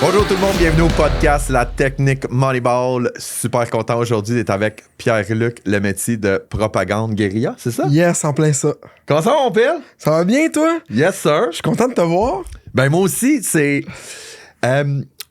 Bonjour tout le monde, bienvenue au podcast La Technique Moneyball. Super content aujourd'hui d'être avec Pierre-Luc Lemétier de Propagande Guérilla, c'est ça? Yes, en plein ça. Comment ça va mon père? Ça va bien, toi? Yes sir. Je suis content de te voir. Ben moi aussi, c'est...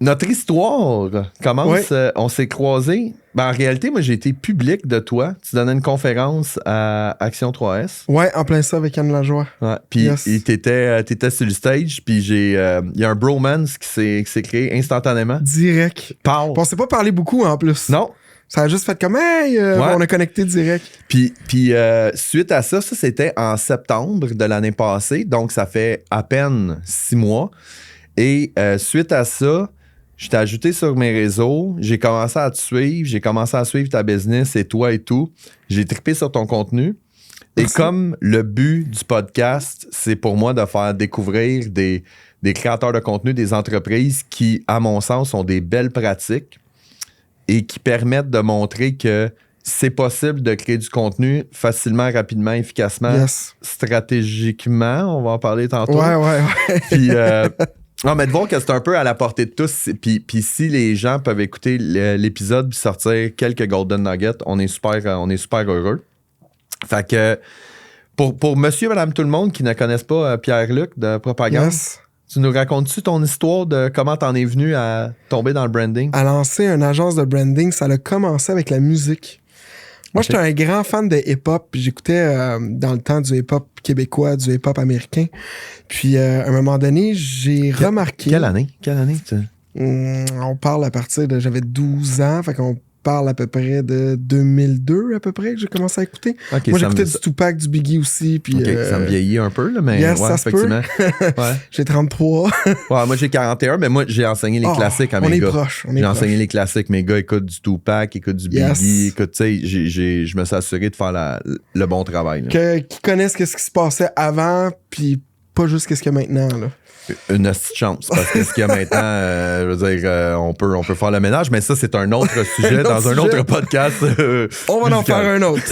notre histoire commence, on s'est croisés. Ben en réalité, moi j'ai été public de toi. Tu donnais une conférence à Action 3S. Ouais, en plein ça avec Anne Lajoie. Ouais. Puis Yes. t'étais sur le stage, puis il y a un bromance qui s'est créé instantanément. Direct. Parle. On s'est pas parlé beaucoup en plus. Non. Ça a juste fait comme, hey, on a connecté direct. Puis suite à ça, c'était en septembre de l'année passée, donc ça fait à peine 6 mois. Et suite à ça, je t'ai ajouté sur mes réseaux, j'ai commencé à te suivre, j'ai commencé à suivre ta business et toi et tout. J'ai trippé sur ton contenu. Merci. Et comme le but du podcast, c'est pour moi de faire découvrir des créateurs de contenu, des entreprises qui, à mon sens, ont des belles pratiques et qui permettent de montrer que c'est possible de créer du contenu facilement, rapidement, efficacement, Yes. stratégiquement. On va en parler tantôt. Ouais. Puis, non, mais de voir que c'est un peu à la portée de tous. Puis si les gens peuvent écouter l'épisode puis sortir quelques Golden Nuggets, on est super heureux. Fait que pour monsieur, madame, tout le monde qui ne connaissent pas Pierre-Luc de Propagande, Yes. tu nous racontes-tu ton histoire de comment t'en es venu à tomber dans le branding? À lancer une agence de branding, ça a commencé avec la musique. Moi, Ok. j'étais un grand fan de hip-hop. Puis j'écoutais dans le temps du hip-hop québécois, du hip-hop américain. Puis à un moment donné, j'ai remarqué... Quelle année? On parle à partir de... J'avais 12 ans, fait qu'on parle à peu près de 2002, à peu près, que j'ai commencé à écouter. Ok, Moi, ça j'écoutais me- du Tupac, du Biggie aussi, puis... Ok, ça me vieillit un peu, là, mais Yes, ouais, ça se peut. effectivement. Ouais. J'ai 33. Ouais, moi, j'ai 41, mais moi, j'ai enseigné les Oh, classiques à on mes est gars. proche, on est J'ai proche. enseigné les classiques. Mes gars écoutent du Tupac, écoutent du Yes. Biggie, écoutent, tu sais, je me suis assuré de faire le bon travail. Là. Qui connaissent qu'est-ce qui se passait avant, puis pas juste qu'est-ce qu'il y a maintenant, là. Une hostie de chance, parce que ce qu'il y a maintenant, je veux dire, on peut faire le ménage, mais ça, c'est un autre sujet dans un sujet. autre podcast. On va en musical. faire un autre.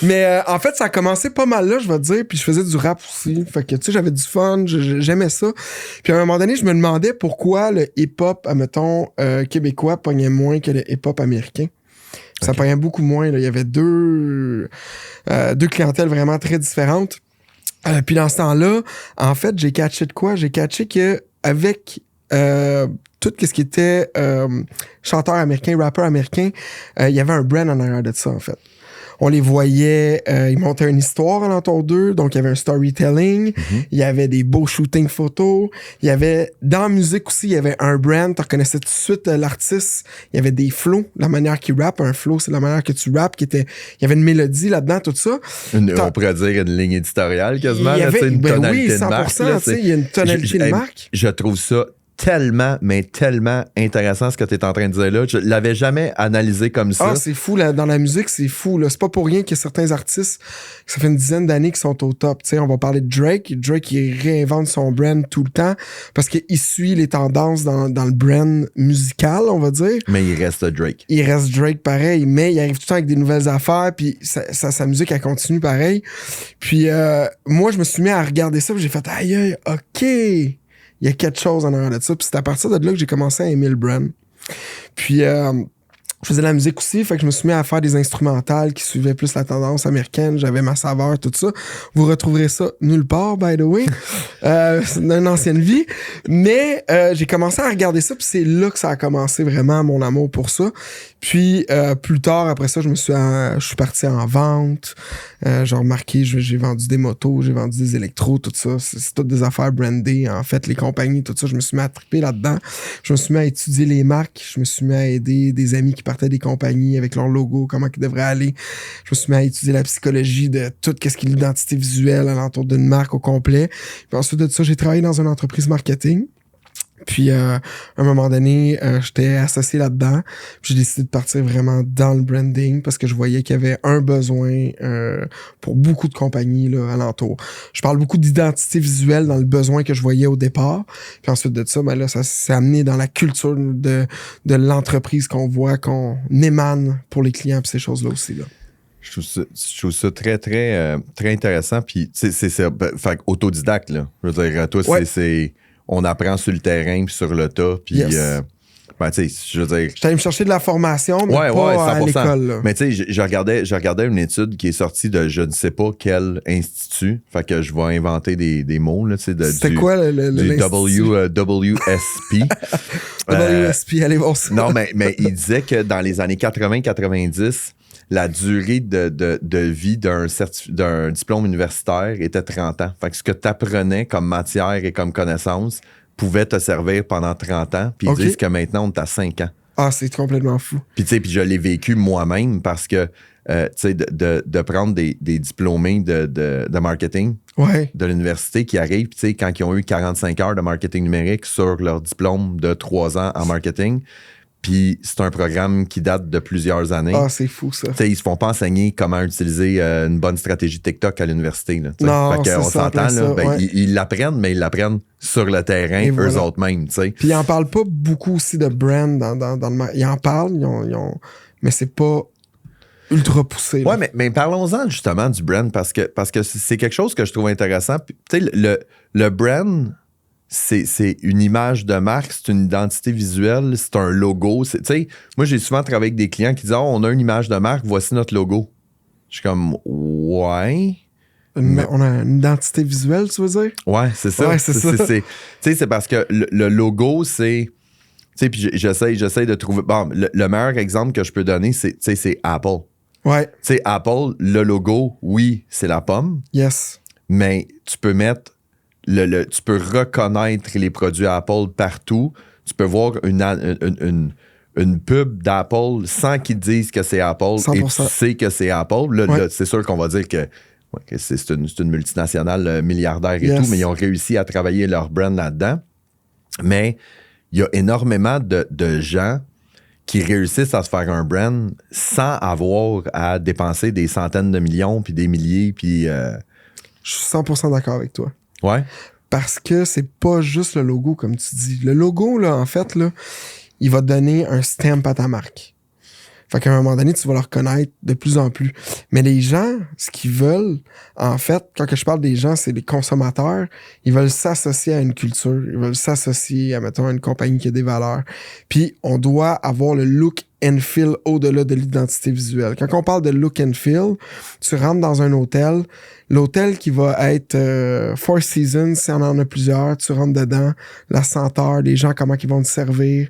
Mais en fait, ça a commencé pas mal là, je vais te dire. Puis je faisais du rap aussi. Fait que, tu sais, j'avais du fun, j'aimais ça. Puis à un moment donné, je me demandais pourquoi le hip-hop, admettons, québécois pognait moins que le hip-hop américain. Ça pognait beaucoup moins. Là. Il y avait deux clientèles vraiment très différentes. Puis dans ce temps-là, en fait, j'ai catché de quoi? J'ai catché que avec tout ce qui était chanteur américain, rappeur américain, il y avait un brand en arrière de ça, en fait. On les voyait, ils montaient une histoire alentour d'eux, donc il y avait un storytelling, il y avait des beaux shootings photos, il y avait, dans la musique aussi, il y avait un brand, tu reconnaissais tout de suite l'artiste, il y avait des flows, la manière qu'il rappe, un flow, c'est la manière que tu rappes, il y avait une mélodie là-dedans, tout ça. On pourrait dire une ligne éditoriale quasiment, Il y là, avait, tu sais, une ben tonalité oui, 100%, de marque. Là, tu sais, il y a une tonalité de marque. Je trouve ça tellement, mais tellement intéressant ce que tu es en train de dire là. Je l'avais jamais analysé comme ça. Ah, c'est fou, là, dans la musique, c'est fou. Là. C'est pas pour rien qu'il y a certains artistes, ça fait une dizaine d'années qu'ils sont au top. T'sais, on va parler de Drake. Drake, il réinvente son brand tout le temps parce qu'il suit les tendances dans le brand musical, on va dire. Mais il reste Drake. Il reste Drake pareil, mais il arrive tout le temps avec des nouvelles affaires, puis sa musique, elle continue pareil. Puis moi, je me suis mis à regarder ça, puis j'ai fait « Aïe, OK! » Il y a quelque chose en arrière de ça. Puis c'est à partir de là que j'ai commencé à aimer le brand. Puis je faisais de la musique aussi, fait que je me suis mis à faire des instrumentales qui suivaient plus la tendance américaine. J'avais ma saveur, tout ça. Vous retrouverez ça nulle part, by the way. C'est une ancienne vie. Mais j'ai commencé à regarder ça, puis c'est là que ça a commencé vraiment mon amour pour ça. Puis plus tard, après ça, je suis parti en vente. J'ai remarqué, j'ai vendu des motos, j'ai vendu des électros, tout ça. C'est toutes des affaires brandées. En fait, les compagnies, tout ça, je me suis mis à triper là-dedans. Je me suis mis à étudier les marques. Je me suis mis à aider des amis qui partaient des compagnies avec leur logo, comment ils devraient aller. Je me suis mis à étudier la psychologie de tout ce qui est l'identité visuelle alentour d'une marque au complet. Puis ensuite de ça, j'ai travaillé dans une entreprise marketing. Puis, à un moment donné, j'étais associé là-dedans. Puis j'ai décidé de partir vraiment dans le branding parce que je voyais qu'il y avait un besoin pour beaucoup de compagnies là, alentour. Je parle beaucoup d'identité visuelle dans le besoin que je voyais au départ. Puis ensuite de ça, ben là, ça s'est amené dans la culture de l'entreprise qu'on voit, qu'on émane pour les clients puis ces choses-là aussi, là. Je trouve ça très, très, très intéressant. Puis, c'est ça. Fait autodidacte, là. Je veux dire, toi, Ouais. c'est on apprend sur le terrain puis sur le tas. Puis, ben, tu sais, je veux dire... J'étais allé me chercher de la formation, mais pas à l'école. Là. Mais tu sais, je regardais une étude qui est sortie de je ne sais pas quel institut. Fait que je vais inventer des mots, là, tu sais. C'était quoi du WSP. WSP, allez voir ça. Non, mais il disait que dans les années 80-90, la durée de vie d'un diplôme universitaire était 30 ans. Fait que ce que tu apprenais comme matière et comme connaissance pouvait te servir pendant 30 ans. Puis ils disent que maintenant, on est à 5 ans. Ah, c'est complètement fou. Puis tu sais, je l'ai vécu moi-même parce que, tu sais, de prendre des diplômés de marketing de l'université qui arrivent, tu sais, quand ils ont eu 45 heures de marketing numérique sur leur diplôme de 3 ans en marketing. Puis c'est un programme qui date de plusieurs années. Ah, c'est fou, ça. T'sais, ils se font pas enseigner comment utiliser une bonne stratégie TikTok à l'université. Là, non, fait que, on s'entend, là, ben, ouais. ils l'apprennent, mais ils l'apprennent sur le terrain, eux autres mêmes. T'sais. Puis ils en parlent pas beaucoup aussi de brand dans le... Ils en parlent, mais c'est pas ultra poussé. Ouais, mais parlons-en justement du brand parce que c'est quelque chose que je trouve intéressant. Tu sais, le brand... C'est une image de marque, c'est une identité visuelle, c'est un logo. Tu sais, moi, j'ai souvent travaillé avec des clients qui disent « Oh, on a une image de marque, voici notre logo. » Je suis comme « Ouais. » On a une identité visuelle, tu veux dire? Ouais, c'est ça. Ouais, c'est ça. Tu sais, c'est parce que le logo, c'est... Tu sais, puis j'essaie de trouver... Bon, le meilleur exemple que je peux donner, c'est Apple. Ouais. Tu sais, Apple, le logo, oui, c'est la pomme. Yes. Mais tu peux mettre... tu peux reconnaître les produits Apple partout. Tu peux voir une pub d'Apple sans qu'ils disent que c'est Apple 100%. Et tu sais que c'est Apple. Là, c'est sûr qu'on va dire que c'est une multinationale milliardaire et tout, mais ils ont réussi à travailler leur brand là-dedans. Mais il y a énormément de gens qui réussissent à se faire un brand sans avoir à dépenser des centaines de millions puis des milliers. Puis, je suis 100% d'accord avec toi. Ouais. Parce que c'est pas juste le logo, comme tu dis. Le logo, là, en fait, là, il va donner un stamp à ta marque. Fait qu'à un moment donné, tu vas le reconnaître de plus en plus. Mais les gens, ce qu'ils veulent, en fait, quand que je parle des gens, c'est les consommateurs, ils veulent s'associer à une culture, ils veulent s'associer à, mettons, une compagnie qui a des valeurs. Puis, on doit avoir le look and feel au-delà de l'identité visuelle. Quand on parle de look and feel, tu rentres dans un hôtel, l'hôtel qui va être Four Seasons, si on en a plusieurs, tu rentres dedans, la senteur, les gens, comment ils vont te servir.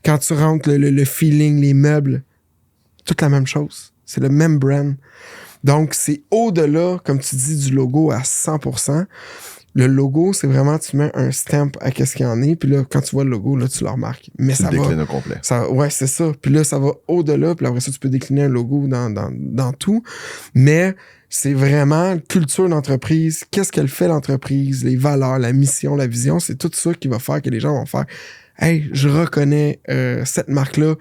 Quand tu rentres, le feeling, les meubles, toute la même chose. C'est le même brand. Donc, c'est au-delà, comme tu dis, du logo à 100%. Le logo, c'est vraiment, tu mets un stamp à qu'est-ce qu'il y en est, puis là, quand tu vois le logo, là, tu le remarques. Mais tu ça le déclines va... au complet. Ouais, c'est ça. Puis là, ça va au-delà, puis après ça, tu peux décliner un logo dans tout. Mais c'est vraiment culture d'entreprise. Qu'est-ce qu'elle fait, l'entreprise? Les valeurs, la mission, la vision, c'est tout ça qui va faire que les gens vont faire « Hey, je reconnais cette marque-là. »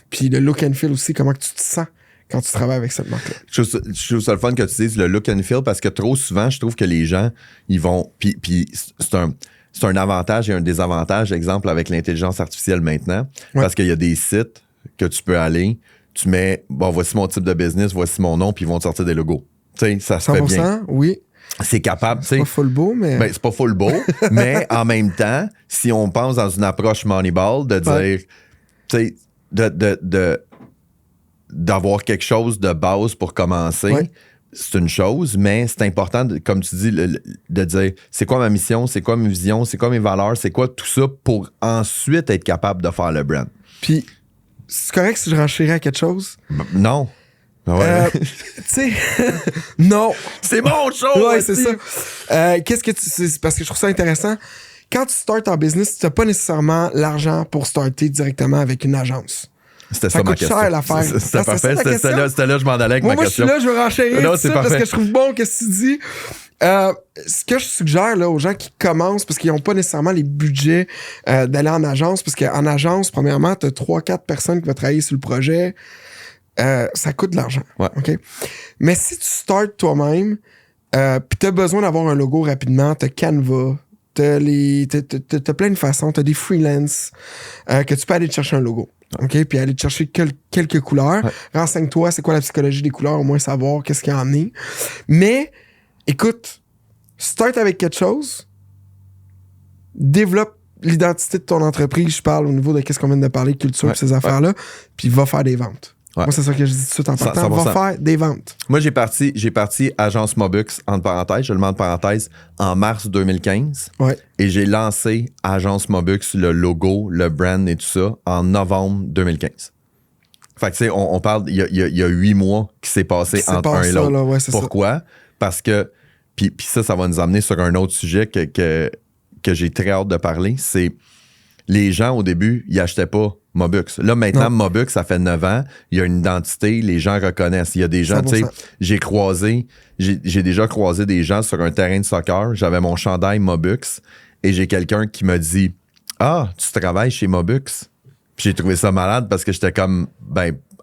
Puis le look and feel aussi, comment que tu te sens quand tu travailles avec cette marque-là. Je trouve ça le fun que tu dises le look and feel parce que trop souvent, je trouve que les gens, ils vont... Puis c'est un avantage et un désavantage, exemple, avec l'intelligence artificielle maintenant. Ouais. Parce qu'il y a des sites que tu peux aller, tu mets, bon, voici mon type de business, voici mon nom, puis ils vont te sortir des logos. Tu sais, ça se fait bien. 100%, oui. C'est capable, tu sais. C'est pas full beau, mais... Ben, c'est pas full beau, mais en même temps, si on pense dans une approche Moneyball, de dire, tu sais, d'avoir quelque chose de base pour commencer, c'est une chose, mais c'est important, comme tu dis, de dire, c'est quoi ma mission, c'est quoi mes visions, c'est quoi mes valeurs, c'est quoi tout ça pour ensuite être capable de faire le brand. Puis, c'est correct si je renchérirais à quelque chose? Non. Ouais. Tu sais, non. C'est mon show! Ouais, c'est ça. Qu'est-ce que c'est parce que je trouve ça intéressant. Quand tu startes en business, tu n'as pas nécessairement l'argent pour starter directement avec une agence. C'était ça ma question. Cher l'affaire. C'était parfait. C'était là, je m'en allais avec ma question. Moi, je suis là, je veux renchérir non, ça parce que je trouve bon qu'est-ce que tu dis. Ce que je suggère là, aux gens qui commencent, parce qu'ils n'ont pas nécessairement les budgets d'aller en agence, parce qu'en agence, premièrement, tu as 3-4 personnes qui vont travailler sur le projet. Ça coûte de l'argent. Ouais. Okay? Mais si tu startes toi-même, puis tu as besoin d'avoir un logo rapidement, tu as Canva, t'as plein de façons, tu as des freelances que tu peux aller te chercher un logo. OK? Puis aller te chercher quelques couleurs. Ouais. Renseigne-toi, c'est quoi la psychologie des couleurs, au moins savoir qu'est-ce qu'il y en est. Mais, écoute, start avec quelque chose, développe l'identité de ton entreprise, je parle au niveau de qu'est-ce qu'on vient de parler, culture, ces affaires-là, puis va faire des ventes. Ouais. Moi, c'est ça que je dis tout de suite en partant. 100%. Va faire des ventes. Moi, j'ai parti Agence Mobux, entre parenthèses, je le mets entre parenthèses, en mars 2015. Ouais. Et j'ai lancé Agence Mobux, le logo, le brand et tout ça, en novembre 2015. Fait que, tu sais, on parle, il y a 8 mois qui s'est passé entre un et l'autre. Là, ouais, Pourquoi? Parce que, puis ça va nous amener sur un autre sujet que j'ai très hâte de parler, c'est les gens, au début, ils achetaient pas Mobux. Là, maintenant, Mobux, ça fait 9 ans. Il y a une identité, les gens reconnaissent. Il y a des gens, tu sais, j'ai déjà croisé des gens sur un terrain de soccer. J'avais mon chandail Mobux et j'ai quelqu'un qui me dit « Ah, tu travailles chez Mobux? » Puis j'ai trouvé ça malade parce que j'étais comme,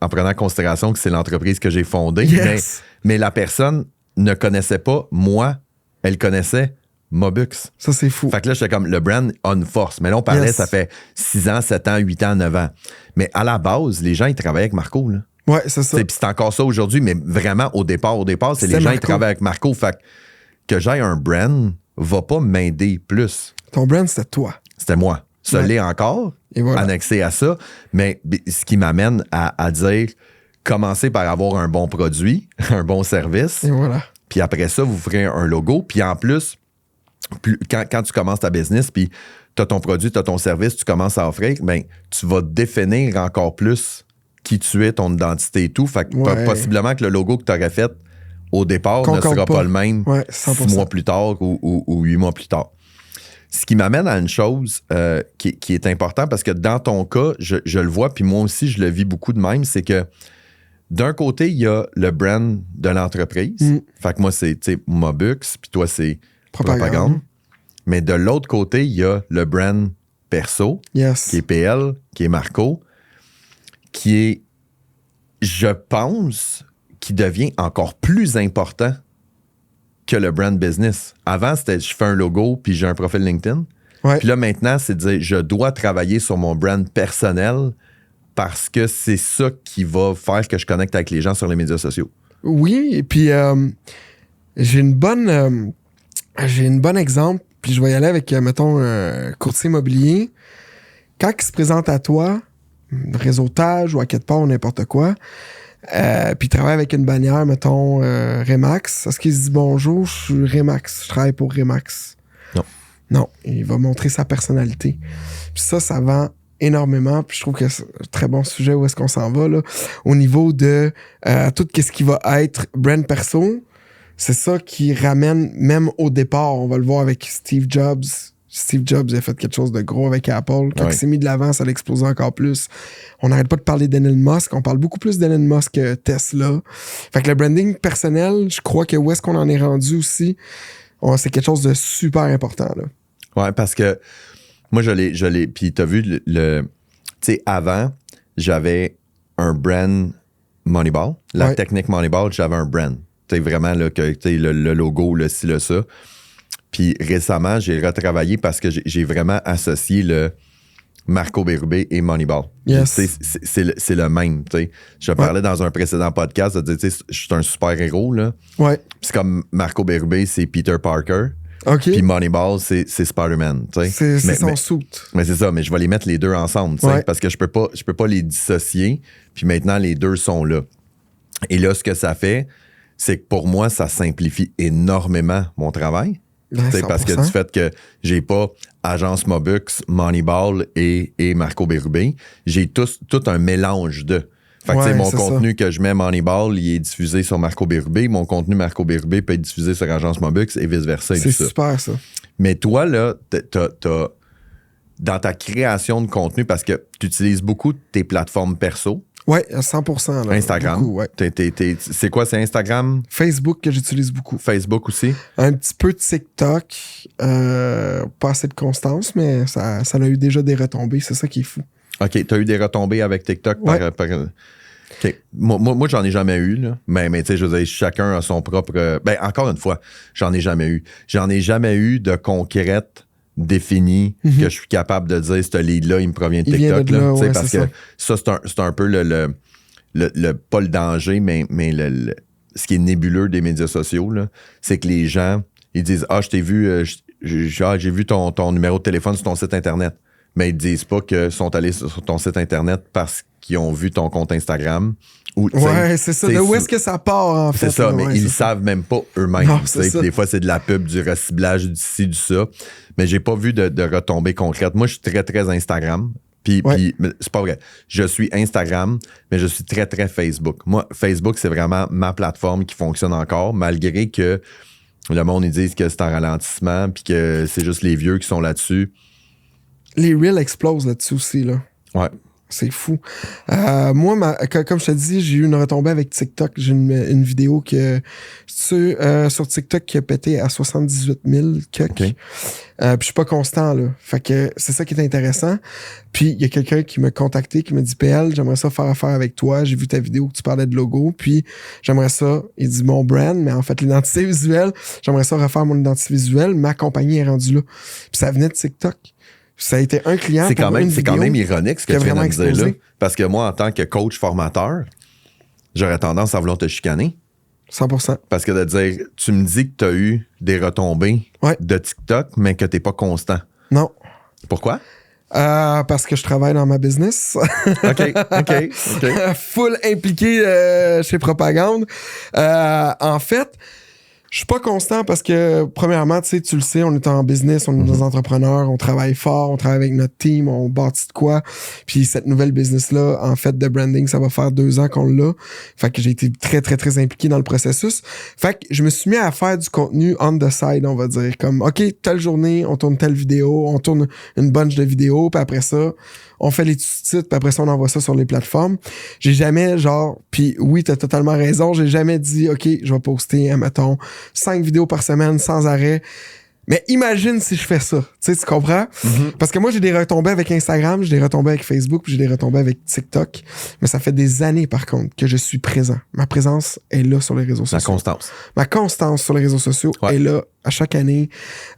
en prenant en considération que c'est l'entreprise que j'ai fondée. Yes. Mais la personne ne connaissait pas moi, elle connaissait Mobux. Ça, c'est fou. Fait que là, j'étais comme, le brand a une force. Mais là, on parlait, ça fait 6 ans, 7 ans, 8 ans, 9 ans. Mais à la base, les gens, ils travaillaient avec Marco, là. Ouais, c'est ça. Puis c'est encore ça aujourd'hui, mais vraiment, au départ, c'est les gens qui travaillent avec Marco. Fait que j'aille un brand va pas m'aider plus. Ton brand, c'était toi. C'était moi. Ça l'est encore, voilà. Annexé à ça. Mais ce qui m'amène à dire, commencez par avoir un bon produit, un bon service. Et voilà. Puis après ça, vous ferez un logo. Puis en plus, quand tu commences ta business, puis tu as ton produit, tu as ton service, tu commences à offrir, ben, tu vas définir encore plus qui tu es, ton identité et tout. Fait que possiblement que le logo que tu aurais fait au départ ne sera pas le même 6 mois plus tard ou 8 mois plus tard. Ce qui m'amène à une chose qui est important parce que dans ton cas, je le vois, puis moi aussi, je le vis beaucoup de même, c'est que d'un côté, il y a le brand de l'entreprise. Fait que moi, c'est Mobux, puis toi, c'est Propagande. Mais de l'autre côté, il y a le brand perso, qui est PL, qui est Marco, qui est, je pense, qui devient encore plus important que le brand business. Avant, c'était je fais un logo puis j'ai un profil LinkedIn. Ouais. Puis là, maintenant, c'est de dire je dois travailler sur mon brand personnel parce que c'est ça qui va faire que je connecte avec les gens sur les médias sociaux. Oui, et puis j'ai une bonne exemple, puis je vais y aller avec, mettons, un courtier immobilier. Quand il se présente à toi, réseautage ou à quelque part ou n'importe quoi, puis il travaille avec une bannière, mettons, Remax, est-ce qu'il se dit bonjour, je suis Remax, je travaille pour Remax? Non. Non, il va montrer sa personnalité. Puis ça vend énormément, puis je trouve que c'est un très bon sujet où est-ce qu'on s'en va, là. Au niveau de tout ce qui va être brand perso, c'est ça qui ramène, même au départ, on va le voir avec Steve Jobs. Steve Jobs a fait quelque chose de gros avec Apple. Quand il s'est mis de l'avant, ça l'a explosé encore plus. On n'arrête pas de parler d'Elon Musk. On parle beaucoup plus d'Elon Musk que Tesla. Fait que le branding personnel, je crois que où est-ce qu'on en est rendu aussi, c'est quelque chose de super important, là. Ouais, parce que moi, je l'ai. Puis t'as vu, tu sais, avant, j'avais un brand Moneyball. La technique Moneyball, j'avais un brand. Tu sais, vraiment, là, le logo, le ci, le ça. Puis récemment, j'ai retravaillé parce que j'ai vraiment associé le Marco Bérubé et Moneyball. Yes. C'est le même. T'sais. Je parlais dans un précédent podcast de dire, je suis un super-héros. Là. Ouais. C'est comme Marco Bérubé, c'est Peter Parker. OK. Puis Moneyball, c'est Spider-Man. C'est son suit. Mais c'est ça, mais je vais les mettre les deux ensemble. Parce que je peux pas les dissocier. Puis maintenant, les deux sont là. Et là, ce que ça fait, c'est que pour moi, ça simplifie énormément mon travail. Parce que du fait que j'ai pas Agence Mobux, Moneyball et Marco Bérubé, j'ai tout un mélange de. Fait que mon contenu que je mets Moneyball, il est diffusé sur Marco Bérubé. Mon contenu Marco Bérubé peut être diffusé sur Agence Mobux et vice-versa. C'est super, ça. Mais toi, là, t'as dans ta création de contenu, parce que tu utilises beaucoup tes plateformes perso. Oui, à 100%. Là, Instagram. Beaucoup, ouais. C'est quoi, c'est Instagram? Facebook que j'utilise beaucoup. Facebook aussi? Un petit peu de TikTok. Pas assez de constance, mais ça a eu déjà des retombées. C'est ça qui est fou. OK, tu as eu des retombées avec TikTok par OK. Moi, j'en ai jamais eu, là. Mais tu sais, je veux dire, chacun a son propre... Ben, encore une fois, j'en ai jamais eu. J'en ai jamais eu de concrète définie que je suis capable de dire ce lead-là, il me provient de TikTok. Là, parce que ça, c'est un peu pas le danger, mais ce qui est nébuleux des médias sociaux, là, c'est que les gens, ils disent « Ah, je t'ai vu j'ai vu ton numéro de téléphone sur ton site Internet. Mais ils disent pas qu'ils sont allés sur ton site Internet parce qu'ils ont vu ton compte Instagram. Ou, ouais, c'est ça. De où est-ce que ça part, en fait? C'est ça, mais ils le ça. savent même pas eux-mêmes. Non, c'est ça. Des fois, c'est de la pub, du reciblage, du ci, du ça. Mais j'ai pas vu de retombées concrètes. Moi, je suis très, très Instagram. Puis c'est pas vrai. Je suis Instagram, mais je suis très, très Facebook. Moi, Facebook, c'est vraiment ma plateforme qui fonctionne encore, malgré que le monde, ils disent que c'est en ralentissement puis que c'est juste les vieux qui sont là-dessus. Les Reels explosent là-dessus aussi, là. Ouais. C'est fou. Moi, comme je te dis, j'ai eu une retombée avec TikTok. J'ai une vidéo sur TikTok qui a pété à 78 000 cucs. Okay. Puis je suis pas constant, là. Fait que c'est ça qui est intéressant. Puis il y a quelqu'un qui m'a contacté, qui m'a dit « PL, j'aimerais ça faire affaire avec toi. J'ai vu ta vidéo où tu parlais de logo. Puis j'aimerais ça, il dit mon brand, mais en fait l'identité visuelle, j'aimerais ça refaire mon identité visuelle. Ma compagnie est rendue là. » Puis ça venait de TikTok. Ça a été un client. C'est quand même ironique ce que tu viens de me dire là. Parce que moi, en tant que coach formateur, j'aurais tendance à vouloir te chicaner. 100%. Parce que de dire, tu me dis que tu as eu des retombées de TikTok, mais que tu n'es pas constant. Non. Pourquoi? Parce que je travaille dans ma business. OK. Full impliqué chez Propagande. En fait, je suis pas constant parce que, premièrement, tu le sais, on est en business, on est des entrepreneurs, on travaille fort, on travaille avec notre team, on bâtit de quoi. Puis cette nouvelle business-là, en fait, de branding, ça va faire 2 ans qu'on l'a. Fait que j'ai été très, très, très impliqué dans le processus. Fait que je me suis mis à faire du contenu on the side, on va dire. Comme, OK, telle journée, on tourne telle vidéo, on tourne une bunch de vidéos, puis après ça, on fait les sous-titres, puis après ça, on envoie ça sur les plateformes. J'ai jamais, puis oui, t'as totalement raison, j'ai jamais dit, OK, je vais poster, mettons, 5 vidéos par semaine sans arrêt. Mais imagine si je fais ça. Tu comprends? Mm-hmm. Parce que moi, j'ai des retombées avec Instagram, j'ai des retombées avec Facebook, puis j'ai des retombées avec TikTok. Mais ça fait des années, par contre, que je suis présent. Ma présence est là sur les réseaux sociaux. Ma constance sur les réseaux sociaux est là à chaque année.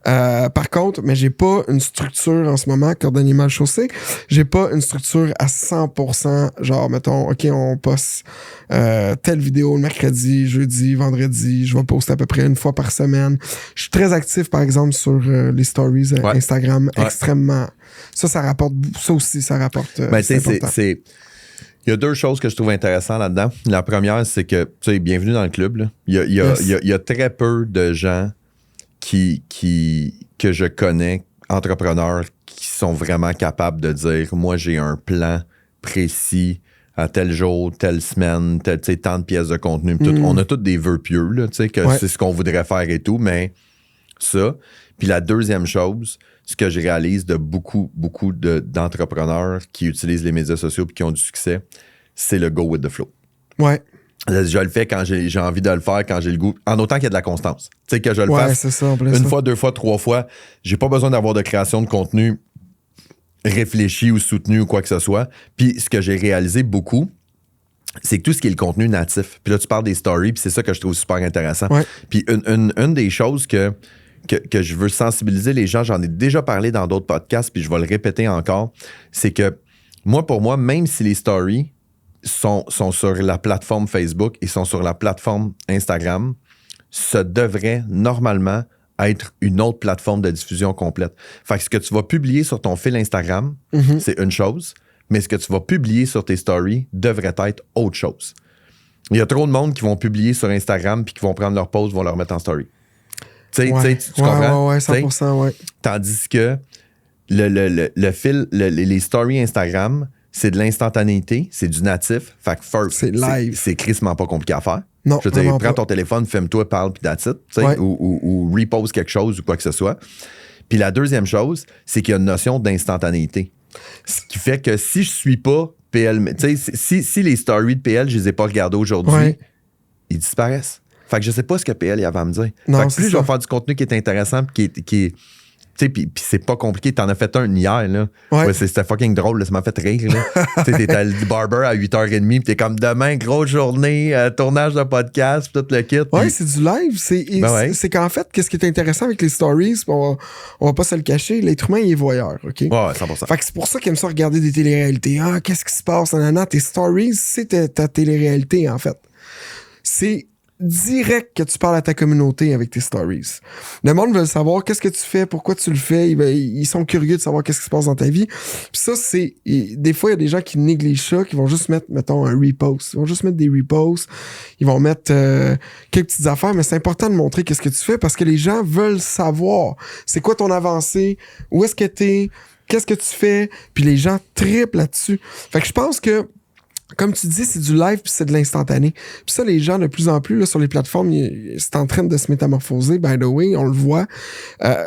Par contre, mais j'ai pas une structure en ce moment, cordonnier mal chaussé. J'ai pas une structure à 100%, genre, mettons, OK, on poste telle vidéo le mercredi, jeudi, vendredi. Je vais poster à peu près une fois par semaine. Je suis très actif, par exemple, sur les stories Instagram, extrêmement. Ça rapporte. Ça aussi, ça rapporte. Ben, c'est il y a 2 choses que je trouve intéressantes là-dedans. La première, c'est que, tu sais, bienvenue dans le club. Là. Il y a très peu de gens que je connais, entrepreneurs, qui sont vraiment capables de dire, moi, j'ai un plan précis à tel jour, telle semaine, tant de pièces de contenu. On a tous des vœux pieux, là, que c'est ce qu'on voudrait faire et tout, mais ça. Puis la deuxième chose, ce que je réalise de beaucoup d'entrepreneurs qui utilisent les médias sociaux et qui ont du succès, c'est le go with the flow. Ouais. Je le fais quand j'ai envie de le faire, quand j'ai le goût, en autant qu'il y a de la constance. Tu sais, que je le fasse c'est ça, une fois, 2 fois, 3 fois, j'ai pas besoin d'avoir de création de contenu réfléchi ou soutenu ou quoi que ce soit. Puis ce que j'ai réalisé beaucoup, c'est que tout ce qui est le contenu natif, puis là tu parles des stories, puis c'est ça que je trouve super intéressant. Ouais. Puis une des choses que je veux sensibiliser les gens, j'en ai déjà parlé dans d'autres podcasts, puis je vais le répéter encore, c'est que pour moi, même si les stories sont sur la plateforme Facebook et sont sur la plateforme Instagram, ça devrait normalement être une autre plateforme de diffusion complète. Fait que ce que tu vas publier sur ton fil Instagram, c'est une chose, mais ce que tu vas publier sur tes stories devrait être autre chose. Il y a trop de monde qui vont publier sur Instagram puis qui vont prendre leur post, vont leur mettre en story. Tu comprends? Ouais, 100%, ouais. Tandis que le fil, les stories Instagram, c'est de l'instantanéité, c'est du natif. Fait que first, c'est live. C'est crissement pas compliqué à faire. Non, je veux dire, prends ton téléphone, filme-toi, parle, puis that's it, ou repose quelque chose ou quoi que ce soit. Puis la deuxième chose, c'est qu'il y a une notion d'instantanéité. Ce qui fait que si je suis pas PL, si les stories de PL, je les ai pas regardées aujourd'hui, ils disparaissent. Fait que je sais pas ce que PL avait à me dire. Non, fait que plus je vais faire du contenu qui est intéressant, qui est puis c'est pas compliqué. T'en as fait un hier, là. Ouais, c'était fucking drôle, là. Ça m'a fait rire, là. T'es à le barber à 8h30, pis t'es comme demain, grosse journée, tournage de podcast, pis tout le kit. Ouais, c'est du live. C'est qu'en fait, qu'est-ce qui est intéressant avec les stories, on va pas se le cacher, l'être humain, il est voyeur, OK? Ouais, 100%. Fait que c'est pour ça qu'il aime ça regarder des téléréalités. Qu'est-ce qui se passe? Tes stories, c'est ta télé-réalité, en fait. C'est direct que tu parles à ta communauté avec tes stories. Le monde veut savoir qu'est-ce que tu fais, pourquoi tu le fais. Ils sont curieux de savoir qu'est-ce qui se passe dans ta vie. Puis ça, des fois, il y a des gens qui négligent ça, qui vont juste mettre, mettons, un repost. Ils vont juste mettre des reposts. Ils vont mettre quelques petites affaires, mais c'est important de montrer qu'est-ce que tu fais parce que les gens veulent savoir c'est quoi ton avancée, où est-ce que t'es, qu'est-ce que tu fais, puis les gens trippent là-dessus. Fait que je pense que comme tu dis, c'est du live puis c'est de l'instantané. Puis ça, les gens, de plus en plus, là, sur les plateformes, c'est en train de se métamorphoser, by the way, on le voit.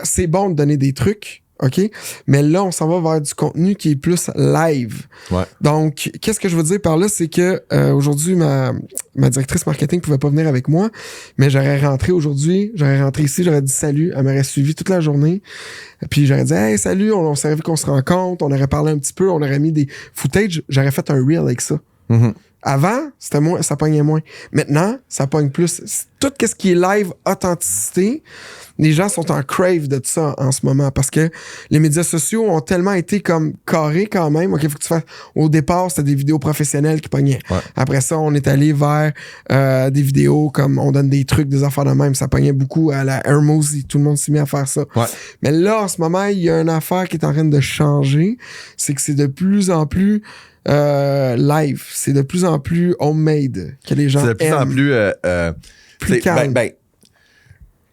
C'est bon de donner des trucs, OK? Mais là, on s'en va vers du contenu qui est plus live. Ouais. Donc, qu'est-ce que je veux dire par là? C'est que aujourd'hui, ma directrice marketing pouvait pas venir avec moi, mais j'aurais rentré aujourd'hui, j'aurais rentré ici, j'aurais dit salut, elle m'aurait suivi toute la journée. Puis j'aurais dit « Hey, salut, on s'est vu qu'on se rencontre, on aurait parlé un petit peu, on aurait mis des footage. » J'aurais fait un reel avec ça. Mm-hmm. Avant, c'était moins, ça pognait moins. Maintenant, ça pogne plus. Tout ce qui est live, authenticité, les gens sont en crave de ça en ce moment parce que les médias sociaux ont tellement été comme carrés quand même. OK, faut que tu fasses. Au départ, c'était des vidéos professionnelles qui pognaient. Ouais. Après ça, on est allé vers des vidéos comme on donne des trucs, des affaires de même. Ça pognait beaucoup à la Hermosi. Tout le monde s'est mis à faire ça. Ouais. Mais là, en ce moment, il y a une affaire qui est en train de changer. C'est que c'est de plus en plus live. C'est de plus en plus homemade que les gens aiment. C'est de plus en plus... plus calme.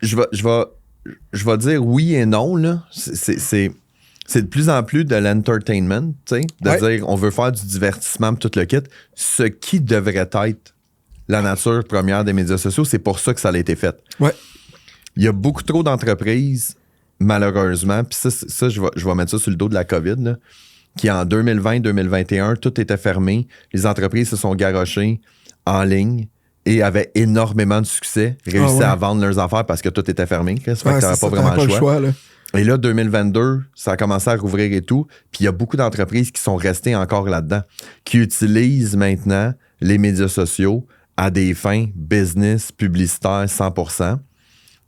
Je vais dire oui et non, là. C'est de plus en plus de l'entertainment, tu sais, de dire on veut faire du divertissement tout le kit. Ce qui devrait être la nature première des médias sociaux, c'est pour ça que ça a été fait. Ouais. Il y a beaucoup trop d'entreprises, malheureusement, puis ça je vais mettre ça sur le dos de la COVID, là, qui en 2020-2021, tout était fermé. Les entreprises se sont garochées en ligne et avaient énormément de succès, réussi à vendre leurs affaires parce que tout était fermé. Ça fait que t'avais pas vraiment le choix. Là. Et là, 2022, ça a commencé à rouvrir et tout. Puis il y a beaucoup d'entreprises qui sont restées encore là-dedans, qui utilisent maintenant les médias sociaux à des fins business, publicitaires, 100%.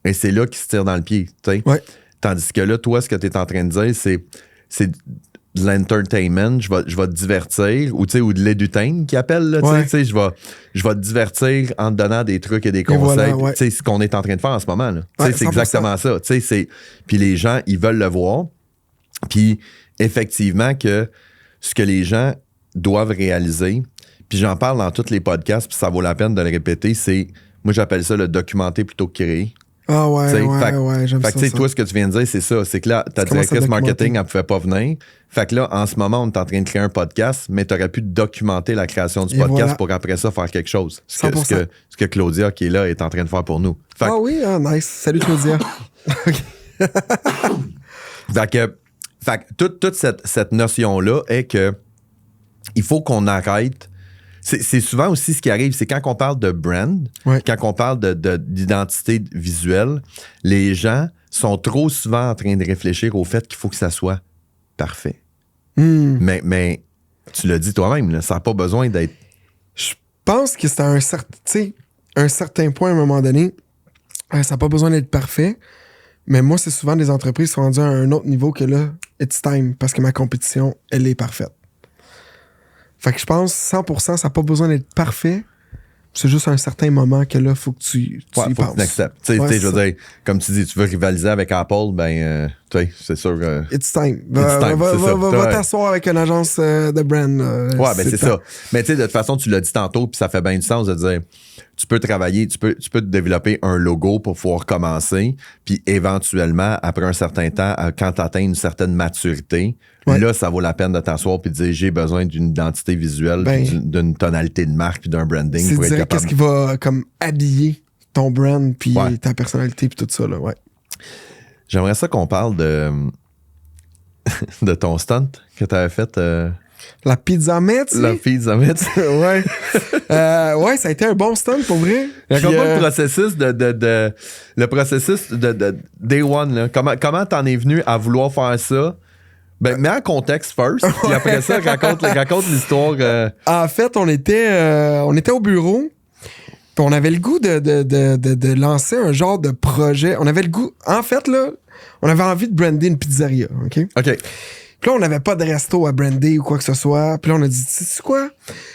Et c'est là qu'ils se tirent dans le pied. Ouais. Tandis que là, toi, ce que tu es en train de dire, c'est de l'entertainment, je vais te divertir, ou de l'édutain qu'ils appellent, là, je vais te divertir en te donnant des trucs et des conseils. Voilà, c'est ce qu'on est en train de faire en ce moment. Là. C'est exactement ça. Puis les gens, ils veulent le voir. Puis effectivement, que ce que les gens doivent réaliser, puis j'en parle dans tous les podcasts, puis ça vaut la peine de le répéter, c'est, moi j'appelle ça le documenter plutôt que créer. Ah ouais, j'aime ça. Fait que toi, ce que tu viens de dire, c'est ça. C'est que là, ta directrice marketing, elle ne pouvait pas venir. Fait que là, en ce moment, on est en train de créer un podcast, mais tu aurais pu documenter la création du podcast pour après ça faire quelque chose. Ce que Claudia, qui est là, est en train de faire pour nous. Oui, nice. Salut Claudia. Fait que toute cette notion-là est que il faut qu'on arrête. C'est souvent aussi ce qui arrive, c'est quand on parle de brand, quand on parle d'identité visuelle, les gens sont trop souvent en train de réfléchir au fait qu'il faut que ça soit parfait. Mais tu l'as dit toi-même, là, ça n'a pas besoin d'être... Je pense que c'est à un certain point, à un moment donné, ça n'a pas besoin d'être parfait, mais moi, c'est souvent des entreprises qui sont rendues à un autre niveau que là, it's time, parce que ma compétition, elle est parfaite. Fait que je pense 100%, ça n'a pas besoin d'être parfait. C'est juste à un certain moment que là, il faut que tu y penses. Je veux dire, comme tu dis, tu veux rivaliser avec Apple, c'est sûr. It's time. Va t'asseoir avec une agence de brand. C'est ça. Mais tu sais, de toute façon, tu l'as dit tantôt, puis ça fait bien du sens de dire, tu peux travailler, tu peux te développer un logo pour pouvoir commencer, puis éventuellement, après un certain temps, quand tu atteins une certaine maturité, là, ça vaut la peine de t'asseoir puis de dire, j'ai besoin d'une identité visuelle, d'une tonalité de marque, puis d'un branding pour être capable. Qu'est-ce qui va comme habiller ton brand, puis ta personnalité, puis tout ça, là, J'aimerais ça qu'on parle de ton stunt que tu avais fait. La pizza Metz. La pizza Metz. Ouais, ça a été un bon stunt pour vrai. Raconte-moi le processus de Day One. Là. Comment t'en es venu à vouloir faire ça? Mets en contexte first, puis après ça, raconte l'histoire. En fait, on était au bureau. Puis on avait le goût de lancer un genre de projet. On avait le goût... En fait, là, on avait envie de brander une pizzeria, OK? Puis là, on n'avait pas de resto à brander ou quoi que ce soit. Puis là, on a dit, tu sais quoi?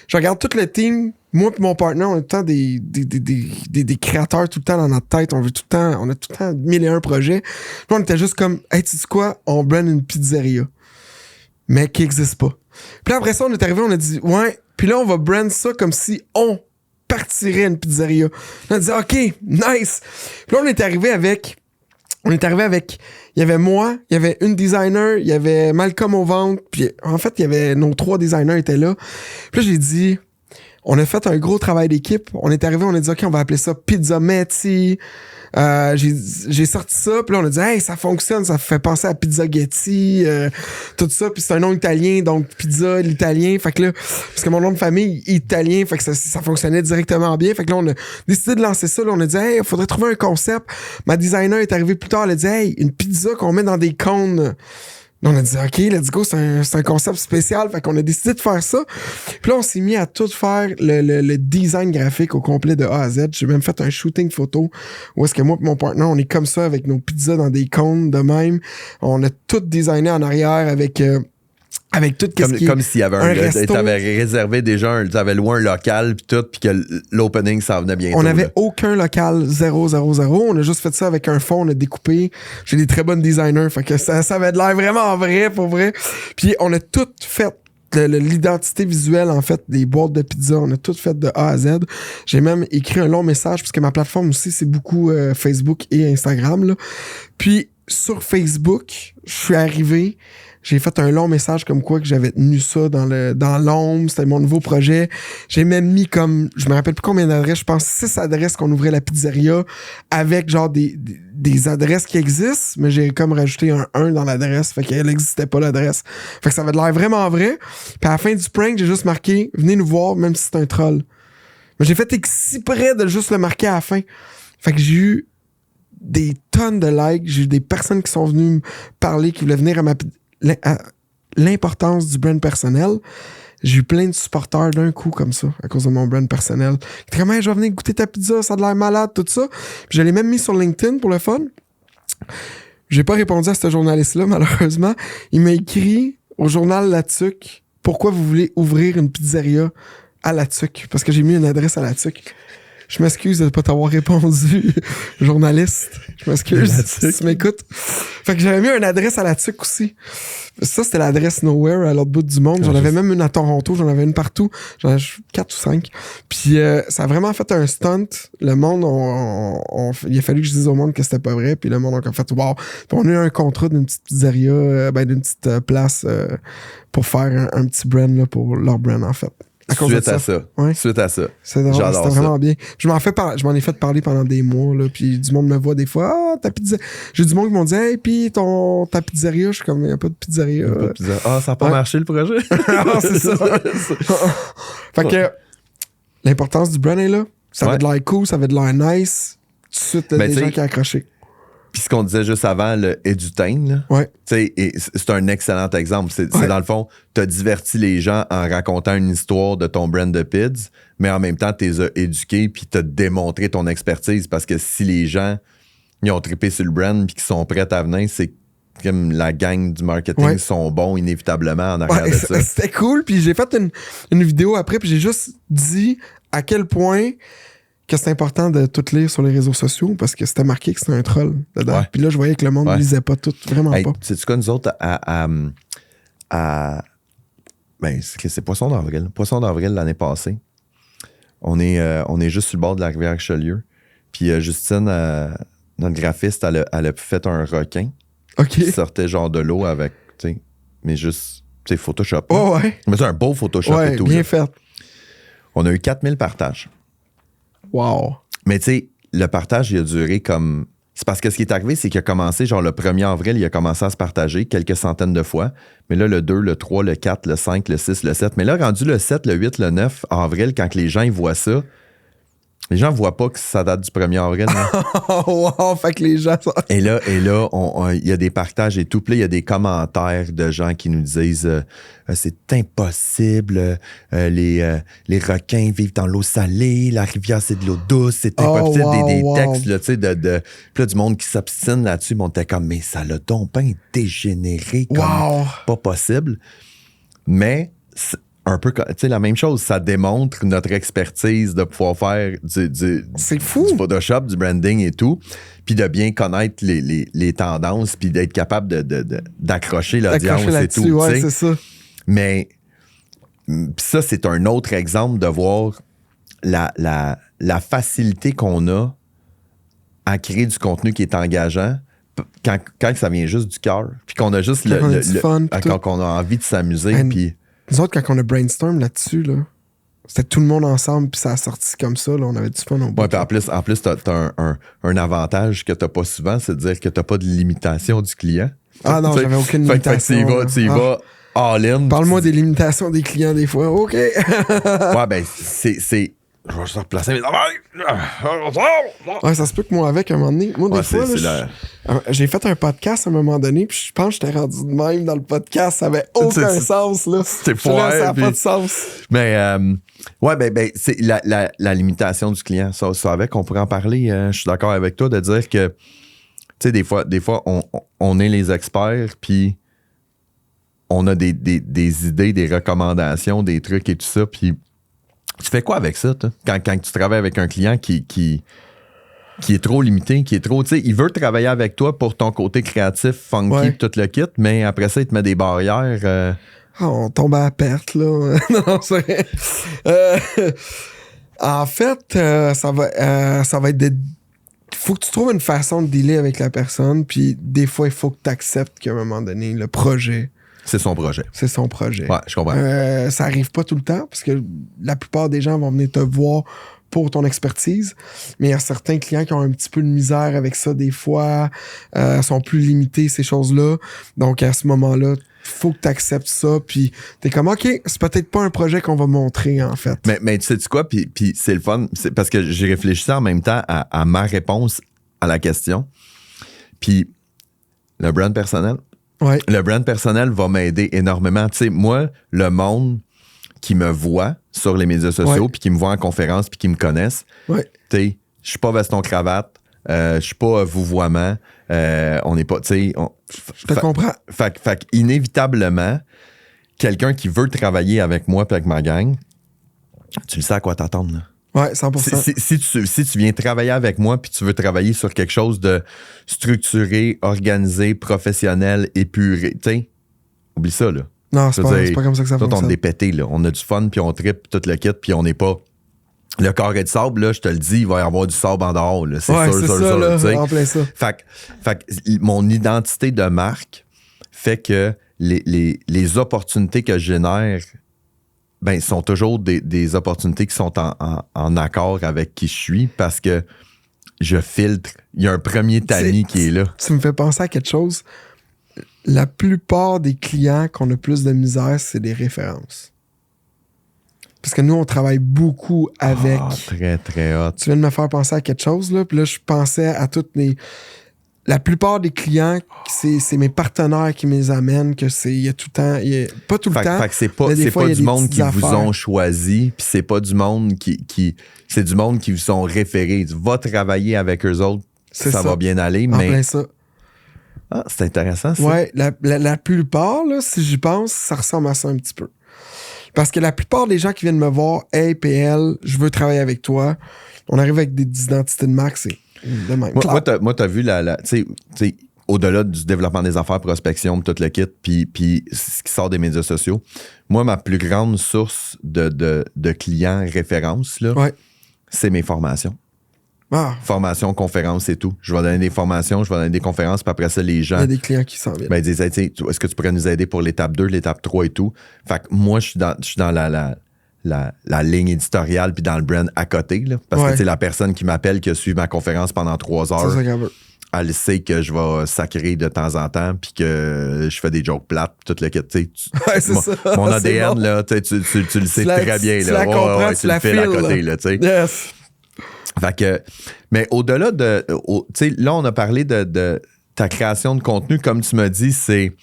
Je regarde tout le team moi et mon partenaire, on est tout le temps des créateurs tout le temps dans notre tête. On a tout le temps 1001 projets. Puis on était juste comme, hey, tu sais quoi? On brand une pizzeria. Mais qui n'existe pas. Puis là, après ça, on est arrivé, on a dit, ouais. Puis là, on va brand ça comme si on partirait une pizzeria. On a dit, OK, nice. Puis là, on est arrivé avec, il y avait moi, il y avait une designer, il y avait Malcolm au ventre, puis en fait, il y avait nos 3 designers étaient là. Puis là, j'ai dit, on a fait un gros travail d'équipe. On est arrivé, on a dit, OK, on va appeler ça Pizza Metti. J'ai sorti ça, puis là, on a dit, hey, ça fonctionne, ça fait penser à Pizza Getty, tout ça, puis c'est un nom italien, donc pizza, l'italien, fait que là, parce que mon nom de famille est italien, fait que ça fonctionnait directement bien, fait que là, on a décidé de lancer ça, là, on a dit, hey, il faudrait trouver un concept. Ma designer est arrivée plus tard, elle a dit, hey, une pizza qu'on met dans des cônes. Là, on a dit, OK, let's go, c'est un concept spécial. Fait qu'on a décidé de faire ça. Puis là, on s'est mis à tout faire le design graphique au complet de A à Z. J'ai même fait un shooting photo où est-ce que moi et mon partenaire, on est comme ça avec nos pizzas dans des cônes de même. On a tout designé en arrière avec tout comme s'il y avait un resto. T'avais réservé déjà t'avais loué un local puis tout, puis que l'opening s'en venait bientôt. On n'avait aucun local 000. On a juste fait ça avec un fond, on a découpé. J'ai des très bonnes designers, fait que ça avait de l'air vraiment vrai, pour vrai. Puis on a tout fait. L'identité visuelle, en fait, des boîtes de pizza, on a tout fait de A à Z. J'ai même écrit un long message, parce que ma plateforme aussi, c'est beaucoup Facebook et Instagram, là. Puis sur Facebook, je suis arrivé, j'ai fait un long message comme quoi que j'avais tenu ça dans l'ombre, c'était mon nouveau projet. J'ai même mis comme, je me rappelle plus combien d'adresses, je pense 6 adresses qu'on ouvrait la pizzeria avec genre des adresses qui existent, mais j'ai comme rajouté un 1 dans l'adresse, fait qu'elle n'existait pas l'adresse. Fait que ça avait de l'air vraiment vrai. Puis à la fin du prank, j'ai juste marqué, venez nous voir même si c'est un troll. Mais j'ai fait exprès de juste le marquer à la fin. Fait que j'ai eu des tonnes de likes, j'ai eu des personnes qui sont venues me parler, qui voulaient venir à l'importance du brand personnel. J'ai eu plein de supporters d'un coup comme ça, à cause de mon brand personnel. Qui étaient comme, hey, je vais venir goûter ta pizza, ça a de l'air malade, tout ça. Puis je l'ai même mis sur LinkedIn pour le fun. J'ai pas répondu à ce journaliste-là, malheureusement. Il m'a écrit au journal La Tuque, pourquoi vous voulez ouvrir une pizzeria à La Tuque? Parce que j'ai mis une adresse à La Tuque. Je m'excuse de ne pas t'avoir répondu, journaliste. Je m'excuse si tu m'écoutes. Fait que j'avais mis une adresse à La Tuque aussi. Ça, c'était l'adresse Nowhere à l'autre bout du monde. J'en avais même une à Toronto, j'en avais une partout. J'en avais 4 ou 5. Puis ça a vraiment fait un stunt. Le monde, il a fallu que je dise au monde que c'était pas vrai. Puis le monde a fait wow. Puis on a eu un contrat d'une petite pizzeria, d'une petite place pour faire un petit brand là, pour leur brand en fait. Suite à ça. Ouais. Suite à ça. C'était vraiment bien. Je m'en ai fait parler pendant des mois, là, puis du monde me voit des fois. Ah, ta pizzeria. J'ai du monde qui m'ont dit, hey, puis ta pizzeria. Je suis comme, il n'y a pas de pizzeria. Ah, ça n'a pas marché le projet. Ah, c'est ça. Fait que l'importance du brand est là. Ça avait de l'air cool, ça avait de l'air nice. Tout de suite, des gens qui ont accroché. Puis ce qu'on disait juste avant, le Edutainment, là, ouais. C'est un excellent exemple. C'est dans le fond, tu as diverti les gens en racontant une histoire de ton brand de pids, mais en même temps, tu les as éduqués puis tu as démontré ton expertise parce que si les gens ils ont trippé sur le brand puis qu'ils sont prêts à venir, c'est comme la gang du marketing sont bons inévitablement en arrière de ça. C'était cool. Puis j'ai fait une vidéo après puis j'ai juste dit à quel point que c'est important de tout lire sur les réseaux sociaux parce que c'était marqué que c'était un troll dedans. Ouais. Puis là, je voyais que le monde ne lisait pas tout, vraiment pas. C'est-tu quoi, nous autres, ben, c'est Poisson d'avril. Poisson d'avril l'année passée. On est juste sur le bord de la rivière Richelieu. Puis Justine, notre graphiste, elle a fait un requin qui sortait genre de l'eau avec, tu sais, mais juste, tu sais, Photoshop. Oh, ouais. Mais c'est un beau Photoshop et tout. Bien là. fait. On a eu 4000 partages. Wow. Mais tu sais, le partage, il a duré comme... C'est parce que ce qui est arrivé, c'est qu'il a commencé, genre le 1er avril, il a commencé à se partager quelques centaines de fois. Mais là, le 2, le 3, le 4, le 5, le 6, le 7. Mais là, rendu le 7, le 8, le 9 avril, quand les gens ils voient ça, les gens voient pas que ça date du 1er avril. Wow, fait que les gens... Et là, il y a des partages et tout. Puis là, il y a des commentaires de gens qui nous disent c'est impossible, les requins vivent dans l'eau salée, la rivière, c'est de l'eau douce, c'est impossible. Des textes, là, tu sais, puis là, du monde qui s'obstine là-dessus, mais on était comme, mais ça l'a donc bien dégénéré comme pas possible. Mais... un peu, tu sais, la même chose. Ça démontre notre expertise de pouvoir faire C'est fou. du Photoshop, du branding et tout, puis de bien connaître les tendances, puis d'être capable d'accrocher l'audience et tout. Ouais, c'est ça. Mais ça, c'est un autre exemple de voir la facilité qu'on a à créer du contenu qui est engageant quand ça vient juste du cœur, puis qu'on a juste qu'on a envie de s'amuser. Puis nous autres, quand on a brainstorm là-dessus, là, c'était tout le monde ensemble, puis ça a sorti comme ça, là, on avait du fun au bout. Ouais, puis en plus t'as un avantage que t'as pas souvent, c'est de dire que t'as pas de limitation du client. Ah non, j'avais aucune limitation. Fait que tu y vas all-in. Parle-moi des limitations des clients des fois. OK. Ouais, ben, c'est... Je vais juste replacer mes affaires. Ouais, ça se peut que moi, avec, à un moment donné... Moi, des fois, là, j'ai fait un podcast à un moment donné, puis je pense que j'étais rendu de même dans le podcast. Ça avait aucun sens, là. C'est foiré. Ça n'a pas de sens. Mais, ouais, ben, c'est la limitation du client. Ça avec, on pourrait en parler. Je suis d'accord avec toi de dire que, tu sais, des fois on est les experts, puis on a des idées, des recommandations, des trucs et tout ça, puis tu fais quoi avec ça, toi? Quand tu travailles avec un client qui est trop limité, qui est trop... Tu sais, il veut travailler avec toi pour ton côté créatif, funky, tout le kit, mais après ça, il te met des barrières. On tombe à la perte, là. Non, c'est vrai. En fait, ça va être il faut que tu trouves une façon de dealer avec la personne, puis des fois, il faut que tu acceptes qu'à un moment donné, le projet... C'est son projet. C'est son projet. Ouais, je comprends. Ça arrive pas tout le temps, parce que la plupart des gens vont venir te voir pour ton expertise, mais il y a certains clients qui ont un petit peu de misère avec ça des fois, sont plus limités, ces choses-là. Donc, à ce moment-là, il faut que tu acceptes ça, puis t'es comme, OK, c'est peut-être pas un projet qu'on va montrer, en fait. Mais tu sais-tu quoi? Puis c'est le fun, c'est parce que j'ai réfléchi en même temps à ma réponse à la question. Puis, le brand personnel. Ouais. Le brand personnel va m'aider énormément. Tu sais, moi, le monde qui me voit sur les médias sociaux, puis qui me voit en conférence, puis qui me connaissent, tu sais, je suis pas veston-cravate, je suis pas vouvoiement, on n'est pas, tu sais... Je te comprends. Fait inévitablement, quelqu'un qui veut travailler avec moi puis avec ma gang, tu le sais à quoi t'attendre, là. Ouais, 100%. Si tu viens travailler avec moi puis tu veux travailler sur quelque chose de structuré, organisé, professionnel, épuré, tu sais, oublie ça, là. Non, c'est pas comme ça que ça fonctionne. On est pété, là. On a du fun puis on tripe tout le kit puis on n'est pas... Le carré de sable, là, je te le dis, il va y avoir du sable en dehors, là. C'est sûr, là, tu sais. en plein ça. Fait que mon identité de marque fait que les opportunités que je génère, ben, sont toujours des opportunités qui sont en accord avec qui je suis parce que je filtre. Il y a un premier tamis qui est là. Tu me fais penser à quelque chose. La plupart des clients qu'on a plus de misère, c'est des références. Parce que nous, on travaille beaucoup avec... Très, très hot. Tu viens de me faire penser à quelque chose, là. Puis là, je pensais à toutes les... La plupart des clients, c'est mes partenaires qui me les amènent, que c'est... Il y a tout le temps... pas tout le temps. Fait que c'est pas du monde qui vous ont choisi, puis c'est pas du monde qui c'est du monde qui vous sont référés. Va travailler avec eux autres, ça va bien aller, mais... En plein ça. Ah, c'est intéressant, ça. Ouais, la plupart, là, si j'y pense, ça ressemble à ça un petit peu. Parce que la plupart des gens qui viennent me voir, « Hey, PL, je veux travailler avec toi », on arrive avec des identités de marque, c'est de même. Moi, t'as vu tu sais, au-delà du développement des affaires, prospection, tout le kit, puis ce qui sort des médias sociaux, moi, ma plus grande source de clients références, là, c'est mes formations. Formation, conférence et tout. Je vais donner des formations, je vais donner des conférences, puis après ça, les gens... Il y a des clients qui s'en viennent. Ben, ils disent, est-ce que tu pourrais nous aider pour l'étape 2, l'étape 3 et tout? Fait que moi, je suis dans la ligne éditoriale puis dans le brand à côté, là. Parce que, tu sais, la personne qui m'appelle, qui a suivi ma conférence pendant 3 heures, c'est ça qu'elle veut. Elle sait que je vais sacrer de temps en temps puis que je fais des jokes plates, tout le kit, tu sais. Mon ADN, bon. Là, tu le sais très bien, là. La comprends, tu le fais à côté, là, tu sais. Yes. Fait que, mais au-delà de, tu sais, là, on a parlé de ta création de contenu, comme tu m'as dit, c'est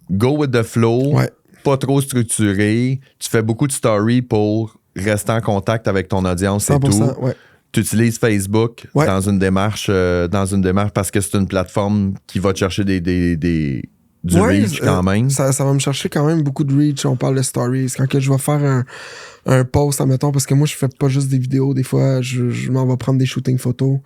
go with the flow, pas trop structuré, tu fais beaucoup de stories pour rester en contact avec ton audience et tout. Tu utilises Facebook dans une démarche parce que c'est une plateforme qui va te chercher des du reach quand même. Ça va me chercher quand même beaucoup de reach. On parle de stories. Quand que je vais faire un post, admettons, parce que moi, je fais pas juste des vidéos. Des fois, je m'en vais prendre des shootings photos.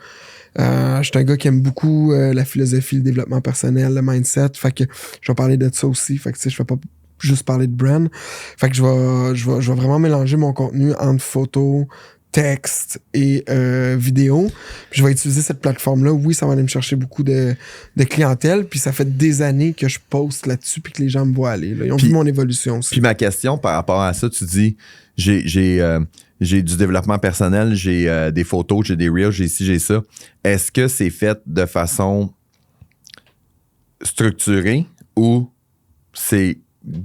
Je suis un gars qui aime beaucoup la philosophie, le développement personnel, le mindset. Fait que je vais parler de ça aussi. Fait que, tu sais, je fais pas juste parler de brand. Fait que je vais vraiment mélanger mon contenu entre photos, texte et vidéo. Puis je vais utiliser cette plateforme-là. Oui, ça va aller me chercher beaucoup de clientèle. Puis ça fait des années que je poste là-dessus puis que les gens me voient aller. Là. Ils ont vu mon évolution aussi. Puis ma question par rapport à ça, tu dis, j'ai du développement personnel, j'ai des photos, j'ai des reels, j'ai ci, j'ai ça. Est-ce que c'est fait de façon structurée ou c'est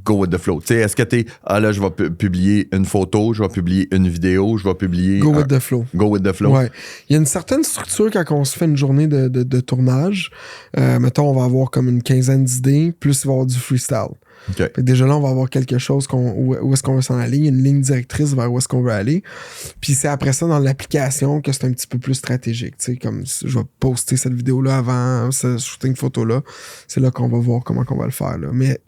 go with the flow? T'sais, est-ce que t'es, là, je vais publier une photo, je vais publier une vidéo, je vais publier... Go with the flow. Go with the flow. Ouais. Il y a une certaine structure quand on se fait une journée de tournage. Mettons, on va avoir comme une quinzaine d'idées, plus il va y avoir du freestyle. Okay. Fait que déjà là, on va avoir quelque chose où est-ce qu'on veut s'en aller. Il y a une ligne directrice vers où est-ce qu'on veut aller. Puis c'est après ça, dans l'application, que c'est un petit peu plus stratégique. Tu sais, comme je vais poster cette vidéo-là avant ce shooting photo-là. C'est là qu'on va voir comment on va le faire. Là. Mais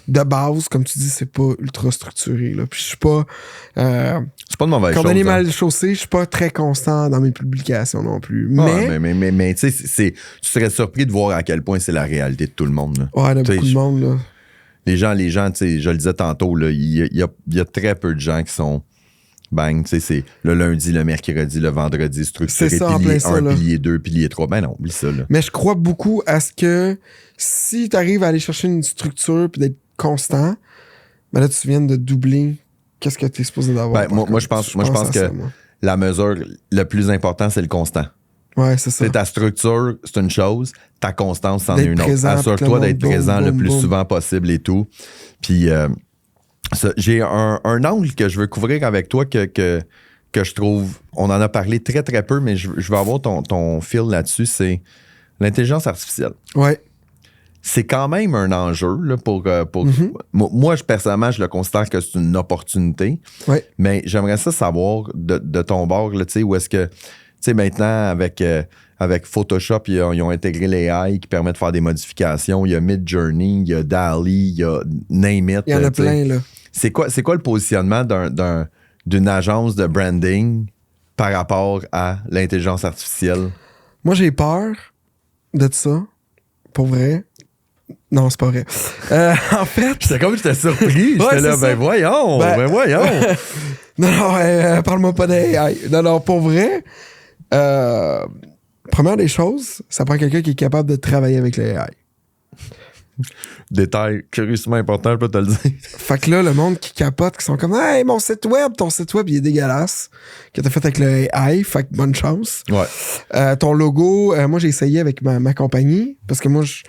de base, comme tu dis, c'est pas ultra structuré. Là. Puis je suis pas... c'est pas de mauvaise chose. Quand on est mal chaussé, je suis pas très constant dans mes publications non plus. Mais tu sais, tu serais surpris de voir à quel point c'est la réalité de tout le monde. Là. Ouais, de beaucoup de monde, là. Les gens, tu sais, je le disais tantôt, là, il y a très peu de gens qui sont bang, tu sais, c'est le lundi, le mercredi, le vendredi, structuré, c'est ça, pilier 1, ça, pilier 2, pilier 3. Ben non, oublie ça, là. Mais je crois beaucoup à ce que si tu arrives à aller chercher une structure puis d'être constant, ben là, tu viens de doubler qu'est-ce que tu es supposé d'avoir. Ben, moi, je pense que ça, la mesure, le plus important, c'est le constant. Ouais, c'est ça. C'est ta structure, c'est une chose. Ta constance, c'en est une autre. Assure-toi d'être présent le plus souvent possible et tout. Puis, j'ai un angle que je veux couvrir avec toi que je trouve... On en a parlé très, très peu, mais je veux avoir ton fil là-dessus. C'est l'intelligence artificielle. Ouais. C'est quand même un enjeu là, pour moi, personnellement, je le considère que c'est une opportunité. Ouais. Mais j'aimerais ça savoir de ton bord, là, où est-ce que... Tu sais, maintenant, avec Photoshop, ils ont intégré l'AI qui permet de faire des modifications. Il y a Midjourney, il y a DALL-E, il y a Name It. Il y en a plein, là. C'est quoi le positionnement d'une agence de branding par rapport à l'intelligence artificielle? Moi, j'ai peur de ça. Pour vrai. Non, c'est pas vrai. En fait... J'étais comme j'étais surpris. J'étais là, ben voyons. Non, parle-moi pas d'AI. Non, pour vrai... première des choses, ça prend quelqu'un qui est capable de travailler avec l'AI. Détail curieusement important, je peux te le dire. Fait que là, le monde qui capote, qui sont comme « Hey, ton site web, il est dégueulasse. » Que t'as fait avec le AI, fait que bonne chance. Ouais. Ton logo, moi, j'ai essayé avec ma compagnie, parce que moi, je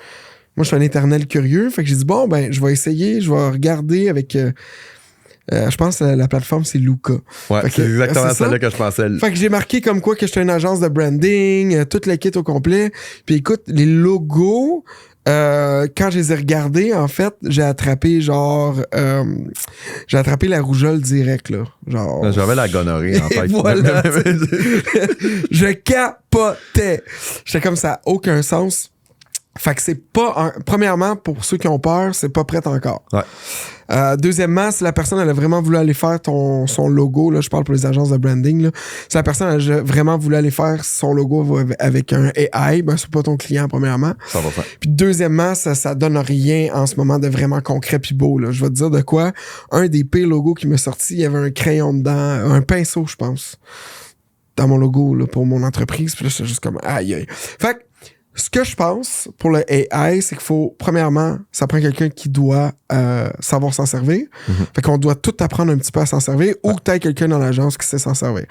suis un éternel curieux. Fait que j'ai dit « Bon, ben, je vais essayer, je vais regarder avec... je pense que la plateforme, c'est Luca. Ouais, c'est exactement celle-là que je pensais. Fait que j'ai marqué comme quoi que j'étais une agence de branding, tout le kit au complet. Puis écoute, les logos, quand je les ai regardés, en fait, j'ai attrapé la rougeole direct, là. Genre... J'avais la gonorrhée en fait. Voilà. Je capotais. J'étais comme ça, aucun sens. Fait que c'est pas premièrement, pour ceux qui ont peur, c'est pas prêt encore. Ouais. Deuxièmement, si la personne elle a vraiment voulu aller faire son logo, là, je parle pour les agences de branding, là, si la personne elle a vraiment voulu aller faire son logo avec un AI, ben c'est pas ton client premièrement. Ça va faire. Puis deuxièmement, ça donne rien en ce moment de vraiment concret pis beau. Là. Je vais te dire de quoi. Un des pires logos qui m'est sorti, il y avait un crayon dedans, un pinceau, je pense, dans mon logo là, pour mon entreprise. Puis là, c'est juste comme aïe aïe. Fait que ce que je pense pour le AI, c'est qu'il faut, premièrement, ça prend quelqu'un qui doit savoir s'en servir. Fait qu'on doit tout apprendre un petit peu à s'en servir ou que tu aies quelqu'un dans l'agence qui sait s'en servir.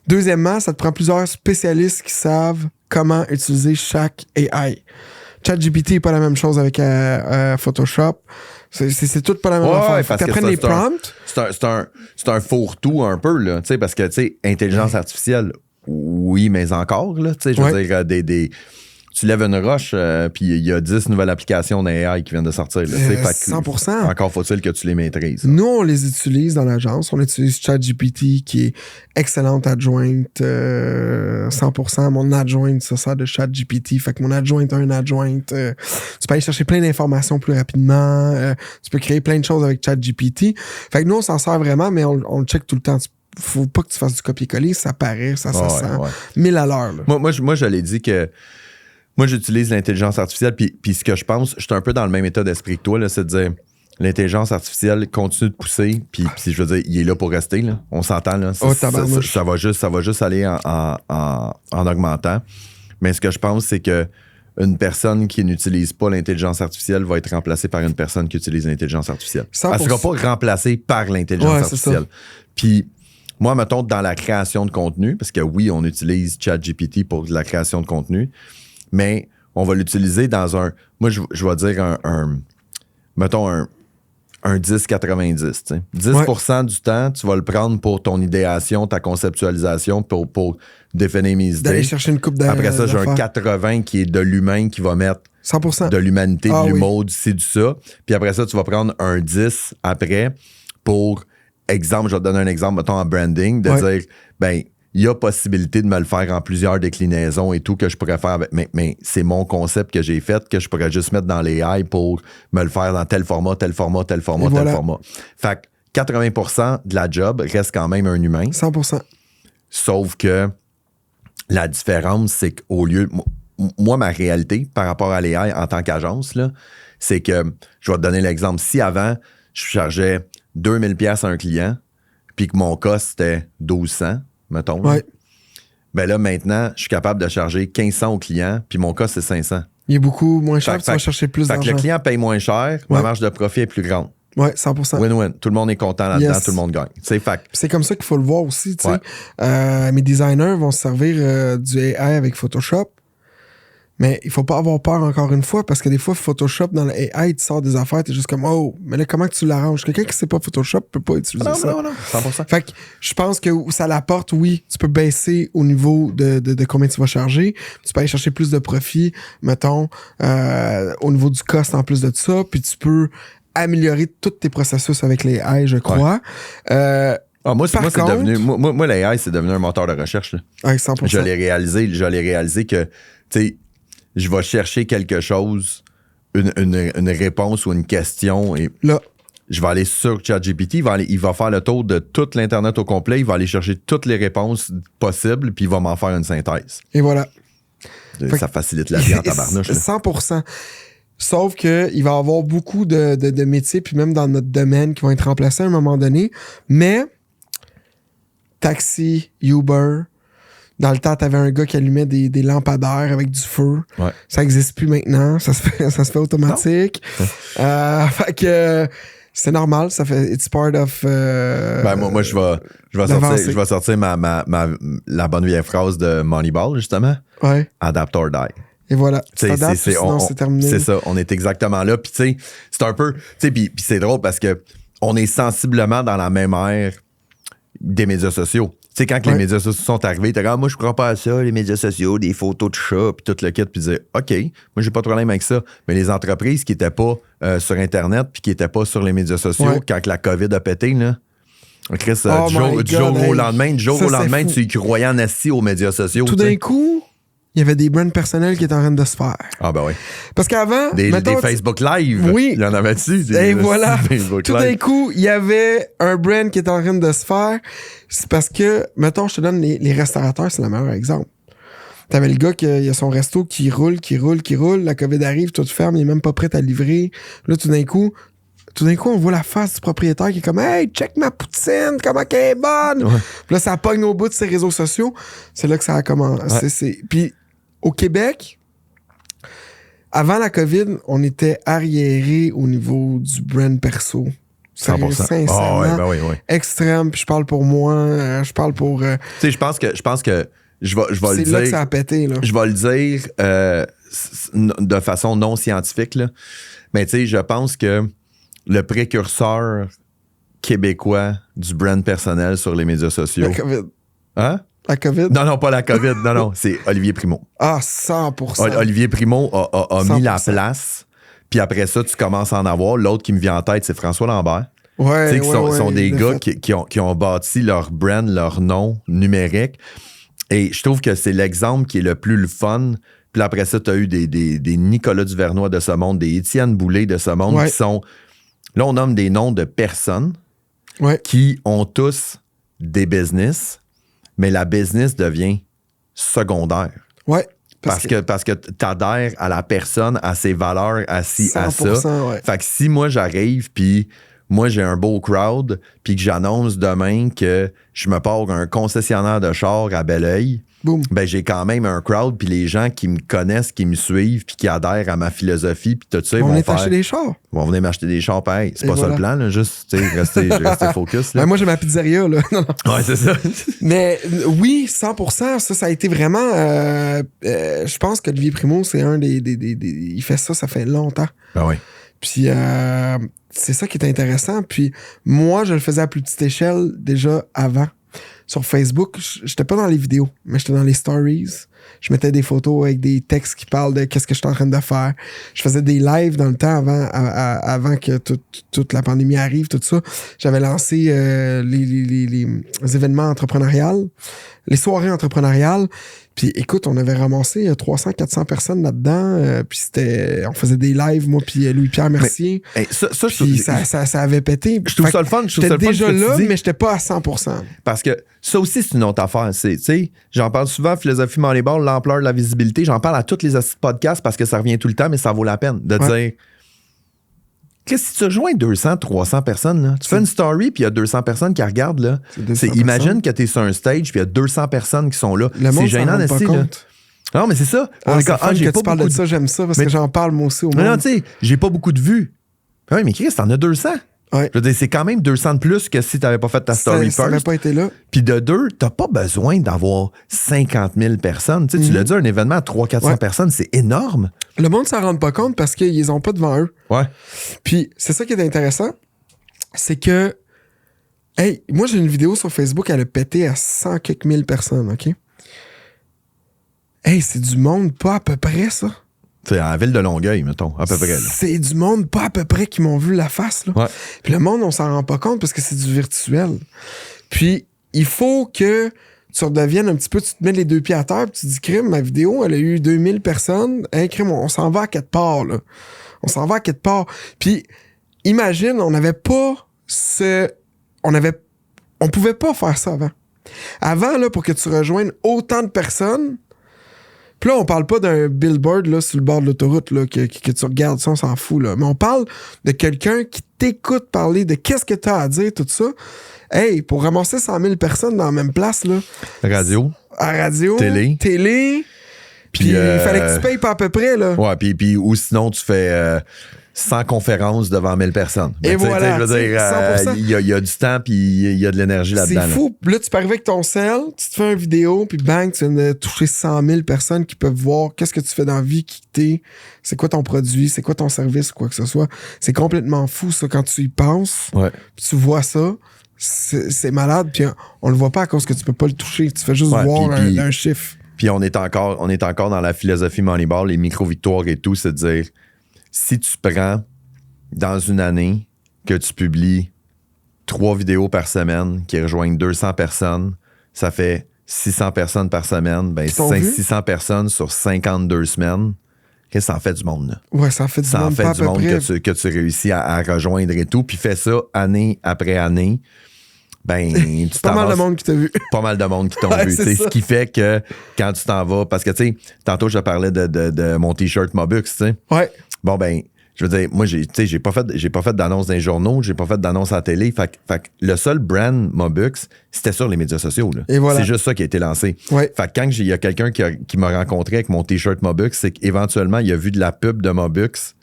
Deuxièmement, ça te prend plusieurs spécialistes qui savent comment utiliser chaque AI. ChatGPT n'est pas la même chose avec Photoshop. C'est tout pas la même affaire. Faut que t'apprennes les prompts. C'est un fourre-tout un peu, là. Parce que, intelligence artificielle, oui, mais encore, là. Je veux dire, tu lèves une roche, puis il y a 10 nouvelles applications d'AI qui viennent de sortir. Là, 100%. Encore faut-il que tu les maîtrises. Nous, on les utilise dans l'agence. On utilise ChatGPT, qui est excellente adjointe. 100%. Mon adjointe, ça sert de ChatGPT. Fait que mon adjointe a un adjointe. Tu peux aller chercher plein d'informations plus rapidement. Tu peux créer plein de choses avec ChatGPT. Fait que nous, on s'en sert vraiment, mais on le check tout le temps. Faut pas que tu fasses du copier-coller. Ça paraît, ça sent. 1000 à l'heure. Moi, je l'ai dit que moi, j'utilise l'intelligence artificielle, puis ce que je pense, je suis un peu dans le même état d'esprit que toi, là, c'est de dire l'intelligence artificielle continue de pousser, puis je veux dire, il est là pour rester, là. On s'entend, là. Ça va juste aller en augmentant. Mais ce que je pense, c'est que une personne qui n'utilise pas l'intelligence artificielle va être remplacée par une personne qui utilise l'intelligence artificielle. 100%. Elle ne sera pas remplacée par l'intelligence artificielle. Puis moi, mettons, dans la création de contenu, parce que oui, on utilise ChatGPT pour la création de contenu, mais on va l'utiliser dans un... Moi, je vais dire mettons, un 10-90. 10% du temps, tu vas le prendre pour ton idéation, ta conceptualisation, pour définir mes idées. D'aller chercher une coupe d'affaires. Après ça, j'ai un 80 qui est de l'humain qui va mettre 100%. de l'humanité, de l'humour, du ci, du ça. Puis après ça, tu vas prendre un 10 après pour... Exemple, je vais te donner un exemple, mettons, en branding, de dire, ben, il y a possibilité de me le faire en plusieurs déclinaisons et tout que je pourrais faire avec, mais c'est mon concept que j'ai fait que je pourrais juste mettre dans l'AI pour me le faire dans tel format, tel format, tel format, et tel format. Fait que 80% de la job reste quand même un humain. 100%. Sauf que la différence, c'est qu'au lieu... Moi, ma réalité par rapport à l'AI en tant qu'agence, là, c'est que, je vais te donner l'exemple. Si avant, je chargeais 2000 pièces à un client, puis que mon cost c'était 1200, mettons. Ouais. Ben là, maintenant, je suis capable de charger 1500 au client, puis mon cost c'est 500. Il est beaucoup moins cher, tu vas chercher plus d'argent. Fait que le client paye moins cher, ma marge de profit est plus grande. Ouais, 100%. Win-win. Tout le monde est content là-dedans, tout le monde gagne. C'est comme ça qu'il faut le voir aussi. Mes designers vont se servir du AI avec Photoshop. Mais il faut pas avoir peur encore une fois, parce que des fois, Photoshop, dans le AI, tu sors des affaires, t'es juste comme, oh, mais là, comment que tu l'arranges? Quelqu'un qui sait pas Photoshop peut pas utiliser ça. Non, 100%. Fait que je pense que ça l'apporte, oui, tu peux baisser au niveau de combien tu vas charger. Tu peux aller chercher plus de profit, mettons, au niveau du cost en plus de ça, puis tu peux améliorer tous tes processus avec les AI, je crois. Moi, c'est devenu. Moi, l'AI, c'est devenu un moteur de recherche. Là. Avec 100%. Je l'ai réalisé que, tu sais, je vais chercher quelque chose, une réponse ou une question, et là, je vais aller sur ChatGPT, il va faire le tour de tout l'Internet au complet, il va aller chercher toutes les réponses possibles, puis il va m'en faire une synthèse. Et voilà. Ça facilite la vie en tabarnouche. 100%. Sauf qu'il va y avoir beaucoup de métiers, puis même dans notre domaine, qui vont être remplacés à un moment donné. Mais, taxi, Uber, dans le temps, t'avais un gars qui allumait des lampadaires avec du feu. Ouais. Ça n'existe plus maintenant. Ça se fait automatique. Fait que c'est normal. Ça fait it's part of. Moi, je vais sortir la bonne vieille phrase de Moneyball, justement. Ouais. Adapt or die. Et voilà. Sinon c'est terminé. C'est ça. On est exactement là. Puis, tu sais, c'est un peu. Tu sais, puis c'est drôle parce que on est sensiblement dans la même ère des médias sociaux. Tu sais, quand les médias sociaux sont arrivés, t'es comme, moi, je crois pas à ça, les médias sociaux, des photos de chats, puis tout le kit, puis disais, OK, moi, j'ai pas de problème avec ça. Mais les entreprises qui étaient pas sur Internet, puis qui étaient pas sur les médias sociaux, quand la COVID a pété, là, Chris, du jour au lendemain, tu y croyais en assis aux médias sociaux. Tout d'un coup, il y avait des brands personnels qui étaient en train de se faire. Ah, ben oui. Parce qu'avant. Des Facebook Live. Oui. Il y en avait-tu? Et voilà. Tout d'un coup, il y avait un brand qui était en train de se faire. C'est parce que, mettons, je te donne les restaurateurs, c'est le meilleur exemple. T'avais le gars qui a son resto qui roule. La COVID arrive, tout ferme, il est même pas prêt à livrer. Là, tout d'un coup, on voit la face du propriétaire qui est comme « Hey, check ma poutine, comment qu'elle est bonne! Ouais. » Puis là, ça pogne au bout de ses réseaux sociaux. C'est là que ça a commencé. Ouais. Puis, au Québec, avant la COVID, on était arriéré au niveau du brand perso. 100%. Sincèrement, extrême. Puis je parle pour moi, je parle pour... Tu sais, je pense que je vais le dire... C'est là que ça a pété, là. Je vais le dire de façon non scientifique, là. Mais tu sais, je pense que le précurseur québécois du brand personnel sur les médias sociaux... La COVID. Hein? La COVID? Non, pas la COVID. Non, c'est Olivier Primo. Ah, 100%. Olivier Primo a 100%. mis la place. Puis après ça, tu commences à en avoir. L'autre qui me vient en tête, c'est François Lambert. Ouais, tu sais, qui sont des gars fait. qui ont bâti leur brand, leur nom numérique. Et je trouve que c'est l'exemple qui est le plus le fun. Puis après ça, tu as eu des Nicolas Duvernois de ce monde, des Étienne Boulay de ce monde qui sont... Là, on nomme des noms de personnes qui ont tous des business, mais la business devient secondaire. Ouais. Parce que tu adhères à la personne, à ses valeurs, à ça. Ouais. Fait que si moi, j'arrive, puis moi, j'ai un beau crowd, puis que j'annonce demain que je me pars un concessionnaire de char à Belleuil, ben j'ai quand même un crowd, puis les gens qui me connaissent, qui me suivent, puis qui adhèrent à ma philosophie, puis tout ça, ils vont m'acheter des chars. Ils vont venir m'acheter des chars pareil. C'est pas ça le plan, là, juste rester focus. Là. Ben, moi, j'ai ma pizzeria. Là. Ouais, c'est ça. Mais oui, 100%, ça a été vraiment... je pense qu'Olivier Primo, c'est un des... Il fait ça fait longtemps. Ben oui. Puis c'est ça qui est intéressant. Puis moi, je le faisais à plus petite échelle déjà avant. Sur Facebook, j'étais pas dans les vidéos, mais j'étais dans les stories. Je mettais des photos avec des textes qui parlent de qu'est-ce que je suis en train de faire. Je faisais des lives dans le temps avant que toute la pandémie arrive, tout ça. J'avais lancé les événements entrepreneuriales, les soirées entrepreneuriales. Puis écoute, on avait ramassé 300-400 personnes là-dedans. Puis on faisait des lives, moi puis Louis-Pierre Mercier. Mais, ça avait pété. Je trouve ça le fun. J'étais déjà là, mais j'étais pas à 100%. Parce que ça aussi, c'est une autre affaire. J'en parle souvent, Philosophie Moneyball, l'ampleur de la visibilité. J'en parle à tous les podcasts parce que ça revient tout le temps, mais ça vaut la peine de dire... Qu'est-ce que si tu rejoins 200, 300 personnes, là, tu fais une story puis il y a 200 personnes qui regardent, là. Imagine que tu es sur un stage puis il y a 200 personnes qui sont là. C'est gênant d'essayer, là. Non, mais c'est ça. J'ai pas parlé de ça, j'aime ça parce que j'en parle moi aussi au monde. Non, tu sais, j'ai pas beaucoup de vues. Oui, mais Chris, t'en as 200. Ouais. Je veux dire, c'est quand même 200 de plus que si t'avais pas fait ta story first. Ça n'avait pas été là. Puis de deux, t'as pas besoin d'avoir 50 000 personnes. Tu sais, tu l'as dit, un événement à 300-400 personnes, c'est énorme. Le monde s'en rend pas compte parce qu'ils les ont pas devant eux. Ouais. Puis c'est ça qui est intéressant, c'est que, hey, moi j'ai une vidéo sur Facebook, elle a pété à 100 quelques mille personnes, OK? Hey, c'est du monde pas à peu près, ça. C'est à la ville de Longueuil, mettons, à peu près. Là. C'est du monde pas à peu près qui m'ont vu la face, là. Ouais. Puis le monde, on s'en rend pas compte parce que c'est du virtuel. Puis il faut que tu redeviennes un petit peu, tu te mets les deux pieds à terre, puis tu dis, crime, ma vidéo, elle a eu 2000 personnes. Hey, crime, on s'en va à quelque part, là. On s'en va à quelque part. Puis imagine, on n'avait pas on pouvait pas faire ça avant. Avant, là, pour que tu rejoignes autant de personnes, puis là, on parle pas d'un billboard là, sur le bord de l'autoroute là, que tu regardes ça, on s'en fout. Là. Mais on parle de quelqu'un qui t'écoute parler de qu'est-ce que tu as à dire, tout ça. Hey, pour ramasser 100 000 personnes dans la même place, là. Radio. À radio. Télé. Puis il fallait que tu payes pas à peu près, là. Ouais, puis ou sinon, tu fais 100 conférences devant 1000 personnes. Et voilà, je veux dire, il y a du temps puis il y a de l'énergie là-dedans. C'est fou. Là, tu peux arriver avec ton sel, tu te fais une vidéo, puis bang, tu viens de toucher 100 000 personnes qui peuvent voir qu'est-ce que tu fais dans la vie, qui t'es, c'est quoi ton produit, c'est quoi ton service, quoi que ce soit. C'est complètement fou, ça, quand tu y penses. Ouais. Puis tu vois ça, c'est malade, puis on le voit pas à cause que tu peux pas le toucher. Tu fais juste voir un chiffre. Puis on est encore dans la philosophie Moneyball, les micro-victoires et tout, c'est de dire, si tu prends dans une année que tu publies 3 vidéos par semaine qui rejoignent 200 personnes, ça fait 600 personnes par semaine, ben 600 personnes sur 52 semaines, qu'est-ce que ça en fait du monde, là? Ouais, ça en fait du monde. Ça en fait du monde que tu réussis à rejoindre et tout, puis fais ça année après année. Ben, tu pas mal de monde qui t'a vu. Pas mal de monde qui t'ont vu. C'est ce qui fait que quand tu t'en vas, parce que tu sais, tantôt je te parlais de mon t-shirt Mobux, tu sais. Ouais. Bon, ben, je veux dire, moi, j'ai pas fait d'annonce dans les journaux, j'ai pas fait d'annonce à la télé. Fait que le seul brand Mobux, c'était sur les médias sociaux. Là. Et voilà. C'est juste ça qui a été lancé. Ouais. Fait que quand il y a quelqu'un qui m'a rencontré avec mon t-shirt Mobux, c'est qu'éventuellement, il a vu de la pub de Mobux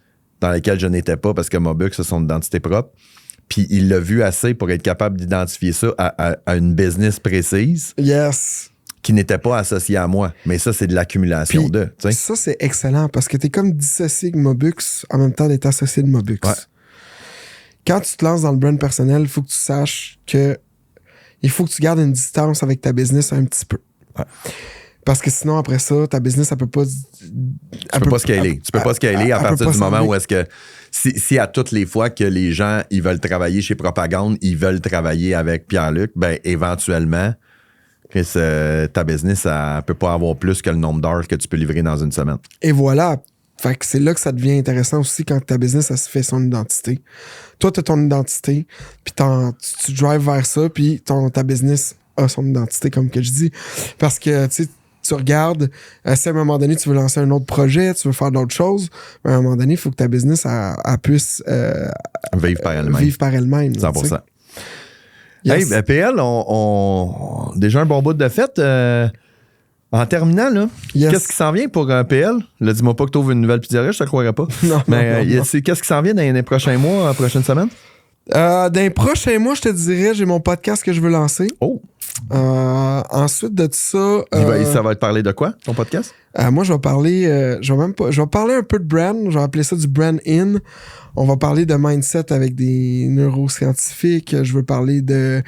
dans laquelle je n'étais pas parce que Mobux a son identité propre. Puis il l'a vu assez pour être capable d'identifier ça à une business précise. Yes. Qui n'était pas associée à moi. Mais ça, c'est de l'accumulation de. T'sais. Ça, c'est excellent parce que t'es comme dissocié de Mobux en même temps d'être associé de Mobux. Ouais. Quand tu te lances dans le brand personnel, il faut que tu saches que il faut que tu gardes une distance avec ta business un petit peu. Ouais. Parce que sinon, après ça, ta business, elle peut pas... Tu peux pas scaler. Tu peux pas scaler à partir du moment où est-ce que... Si à toutes les fois que les gens, ils veulent travailler chez Propagande, ils veulent travailler avec Pierre-Luc, ben éventuellement, Chris, ta business, elle peut pas avoir plus que le nombre d'heures que tu peux livrer dans une semaine. Et voilà. Fait que c'est là que ça devient intéressant aussi quand ta business, elle se fait son identité. Toi, t'as ton identité, puis tu drives vers ça, puis ta business a son identité, comme que je dis. Parce que, tu sais, tu regardes, si à un moment donné, tu veux lancer un autre projet, tu veux faire d'autres choses, à un moment donné, il faut que ta business elle puisse Vivre par elle-même. Vivre par elle-même. 100%. Yes. Hey, ben, PL, on déjà un bon bout de fête. En terminant, là, Yes. qu'est-ce qui s'en vient pour PL? Là, dis-moi pas que tu ouvres une nouvelle pizzeria, je te croirais pas. Non, Mais non. qu'est-ce qui s'en vient dans les prochains mois, prochaines semaines? Dans les prochains mois, je te dirais, j'ai mon podcast que je veux lancer. Oh! Ensuite de ça... Ça va être parler de quoi, ton podcast? Moi, je vais parler... je vais parler un peu de brand. Je vais appeler ça du brand in. On va parler de mindset avec des neuroscientifiques. Je veux parler de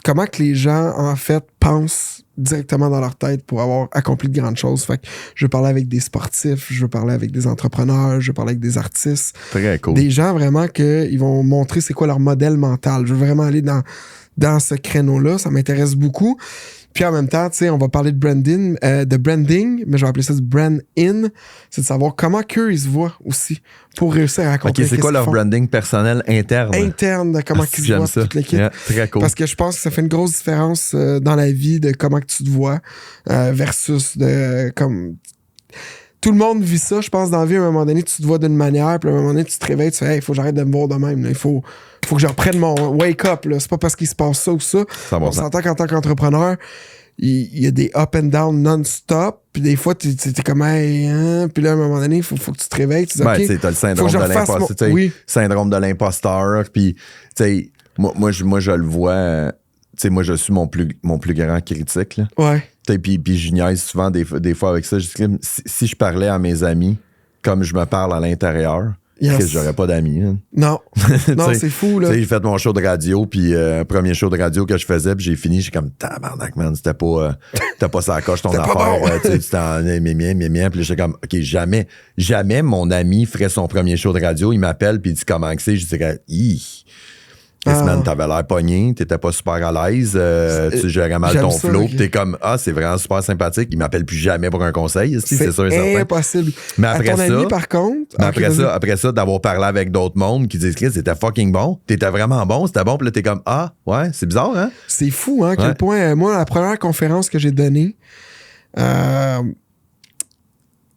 comment que les gens, en fait, pensent directement dans leur tête pour avoir accompli de grandes choses. Fait que je veux parler avec des sportifs, je veux parler avec des entrepreneurs, je veux parler avec des artistes. Très cool. Des gens vraiment qu'ils vont montrer c'est quoi leur modèle mental. Je veux vraiment aller dans ce créneau-là. Ça m'intéresse beaucoup. Puis en même temps, tu sais, on va parler de branding, mais je vais appeler ça du brand in. C'est de savoir comment qu'eux, ils se voient aussi pour réussir à accomplir. OK, c'est quoi leur branding personnel interne? Interne, de comment qu'ils se voient, toute l'équipe. Yeah, très cool. Parce que je pense que ça fait une grosse différence dans la vie de comment que tu te vois versus de comme... Tout le monde vit ça, je pense, dans la vie, à un moment donné, tu te vois d'une manière, puis à un moment donné, tu te réveilles, tu fais, hey, il faut que j'arrête de me voir de même. Il faut que je reprenne mon wake-up. C'est pas parce qu'il se passe ça ou ça. 100%. On s'entend qu'en tant qu'entrepreneur, il y a des up and down non-stop, puis des fois, t'es comme, hey, hein? Puis là, à un moment donné, il faut que tu te réveilles. Tu dis, ben, OK, tu sais, t'as le syndrome de l'imposteur. Oui. Syndrome de l'imposteur. Puis, tu sais, moi, je le vois. Tu sais, moi, je suis mon plus grand critique. Là. Ouais. Puis je niaise souvent des fois avec ça. Je dis, si je parlais à mes amis comme je me parle à l'intérieur, Yes. j'aurais pas d'amis. Hein. Non. Non, c'est fou, là. J'ai fait mon show de radio, puis premier show de radio que je faisais, puis j'ai fini, j'ai comme, tabarnak, man, c'était pas ça coche ton affaire. Bon. C'était en mien, puis j'étais comme, OK, jamais mon ami ferait son premier show de radio, il m'appelle, puis il dit comment que c'est, je dirais, man, t'avais l'air pogné, t'étais pas super à l'aise, tu gérais mal ton flow, pis t'es comme, c'est vraiment super sympathique, il m'appelle plus jamais pour un conseil, c'est sûr et certain. Impossible. Mais après ça, ami, par contre, après ça, d'avoir parlé avec d'autres mondes qui disent, Chris, c'était fucking bon, t'étais vraiment bon, c'était bon, pis là, t'es comme, ouais, c'est bizarre, hein? C'est fou, hein, quel point, moi, la première conférence que j'ai donnée,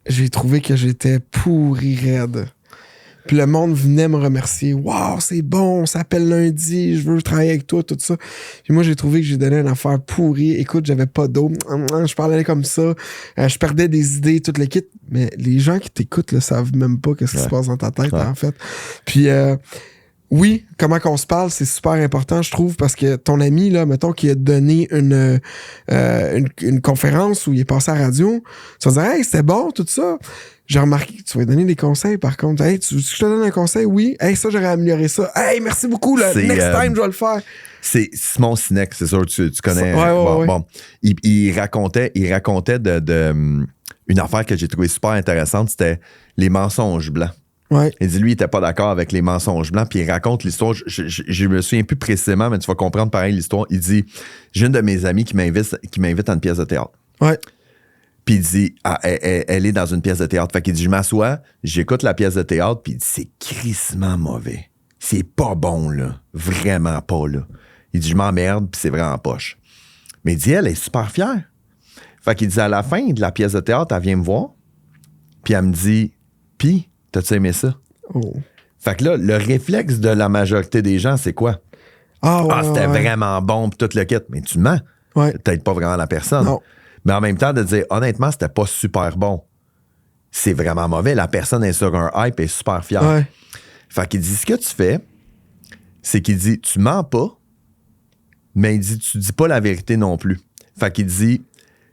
j'ai trouvé que j'étais pourri raide. Puis le monde venait me remercier. « Wow, c'est bon, on s'appelle lundi, je veux travailler avec toi, tout ça. » Puis moi, j'ai trouvé que j'ai donné une affaire pourrie. Écoute, j'avais pas d'eau. Je parlais comme ça. Je perdais des idées, toute l'équipe. Mais les gens qui t'écoutent ne savent même pas qu'est-ce qui se passe dans ta tête, en fait. Puis oui, comment qu'on se parle, c'est super important, je trouve, parce que ton ami, là, mettons, qui a donné une conférence où il est passé à la radio, tu vas dire « Hey, c'était bon, tout ça. » J'ai remarqué que tu vas donner des conseils, par contre. Hey, tu veux que je te donne un conseil? Oui. Hey, ça, j'aurais amélioré ça. Hey, merci beaucoup. Next time, je vais le faire. C'est Simon Sinek, c'est sûr, tu connais. Ouais. Bon. Il racontait de une affaire que j'ai trouvée super intéressante, c'était les mensonges blancs. Ouais. Il dit, lui, il était pas d'accord avec les mensonges blancs, puis il raconte l'histoire. Je me souviens plus précisément, mais tu vas comprendre pareil l'histoire. Il dit, j'ai une de mes amies qui m'invite à une pièce de théâtre. Ouais. Puis il dit, elle est dans une pièce de théâtre. Fait qu'il dit, je m'assois, j'écoute la pièce de théâtre, puis il dit, c'est crissement mauvais. C'est pas bon, là. Vraiment pas, là. Il dit, je m'emmerde, puis c'est vraiment poche. Mais il dit, elle est super fière. Fait qu'il dit, à la fin de la pièce de théâtre, elle vient me voir, puis elle me dit, puis, t'as-tu aimé ça? Oh. Fait que là, le réflexe de la majorité des gens, c'est quoi? C'était vraiment bon, puis tout le kit. Mais tu mens. Ouais. Peut-être pas vraiment la personne. Non. Mais en même temps, de dire, honnêtement, c'était pas super bon. C'est vraiment mauvais. La personne est sur un hype et est super fière. Ouais. Fait qu'il dit, ce que tu fais, c'est qu'il dit, tu mens pas, mais il dit, tu dis pas la vérité non plus. Fait qu'il dit,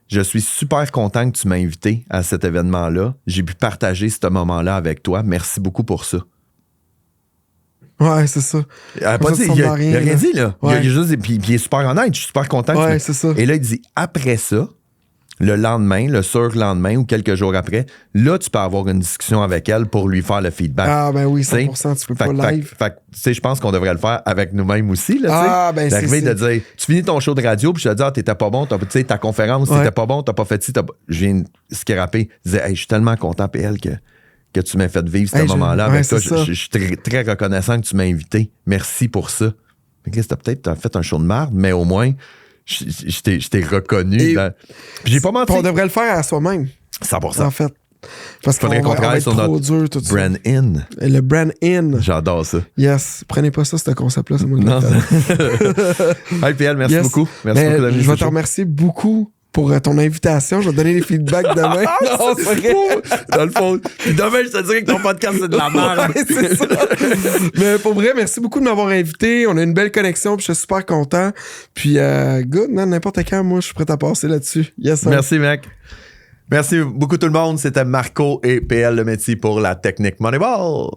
je suis super content que tu m'as invité à cet événement-là. J'ai pu partager ce moment-là avec toi. Merci beaucoup pour ça. Ouais, c'est ça. Il a Comme pas ça, dit, tu il a sens rien, rien là. dit, là. Ouais. Il a juste dit, puis il est super honnête, je suis super content. Ouais, c'est ça. Et là, il dit, après ça, le lendemain, le surlendemain ou quelques jours après, là, tu peux avoir une discussion avec elle pour lui faire le feedback. Ah, ben oui, T'sais, 100%, tu peux pas live. Fait tu sais, je pense qu'on devrait le faire avec nous-mêmes aussi, là, tu sais. Ah, ben D'arriver c'est- de dire, tu finis ton show de radio, puis je te dis, ah, t'étais pas bon, tu sais, ta conférence, Ouais. t'étais pas bon, t'as pas fait ci, je viens de scraper. Je disais, hey, je suis tellement content, PL, que tu m'as fait vivre ce Hey, moment-là ouais, avec toi. c'est ça. Je suis très, très reconnaissant que tu m'as invité. Merci pour ça. Fait que là, c'était peut-être, t'as fait un show de marde, mais au moins, je t'ai reconnu. Et- Puis j'ai pas menti. On devrait le faire à soi-même, 100%. en fait. Parce qu'on Faudrait qu'on va travaille être sur trop notre dur, tout ça. brand in. Le brand in. J'adore ça. Yes. Prenez pas ça, ce concept-là, c'est moi qui Non, l'ai Hey, PL, merci Yes. beaucoup. Merci Mais beaucoup d'avoir je vais te remercier beaucoup pour ton invitation. Je vais te donner les feedbacks demain. Non, c'est vrai. Dans le fond. Puis demain, je te dirais que ton podcast, c'est de la merde. Ouais, c'est ça. Mais pour vrai, merci beaucoup de m'avoir invité. On a une belle connexion, puis je suis super content. Puis, good, man, n'importe quand, moi, je suis prêt à passer là-dessus. Yes, sir. Merci, mec. Merci beaucoup tout le monde. C'était Marco et PL Le Métier pour la Technique Moneyball.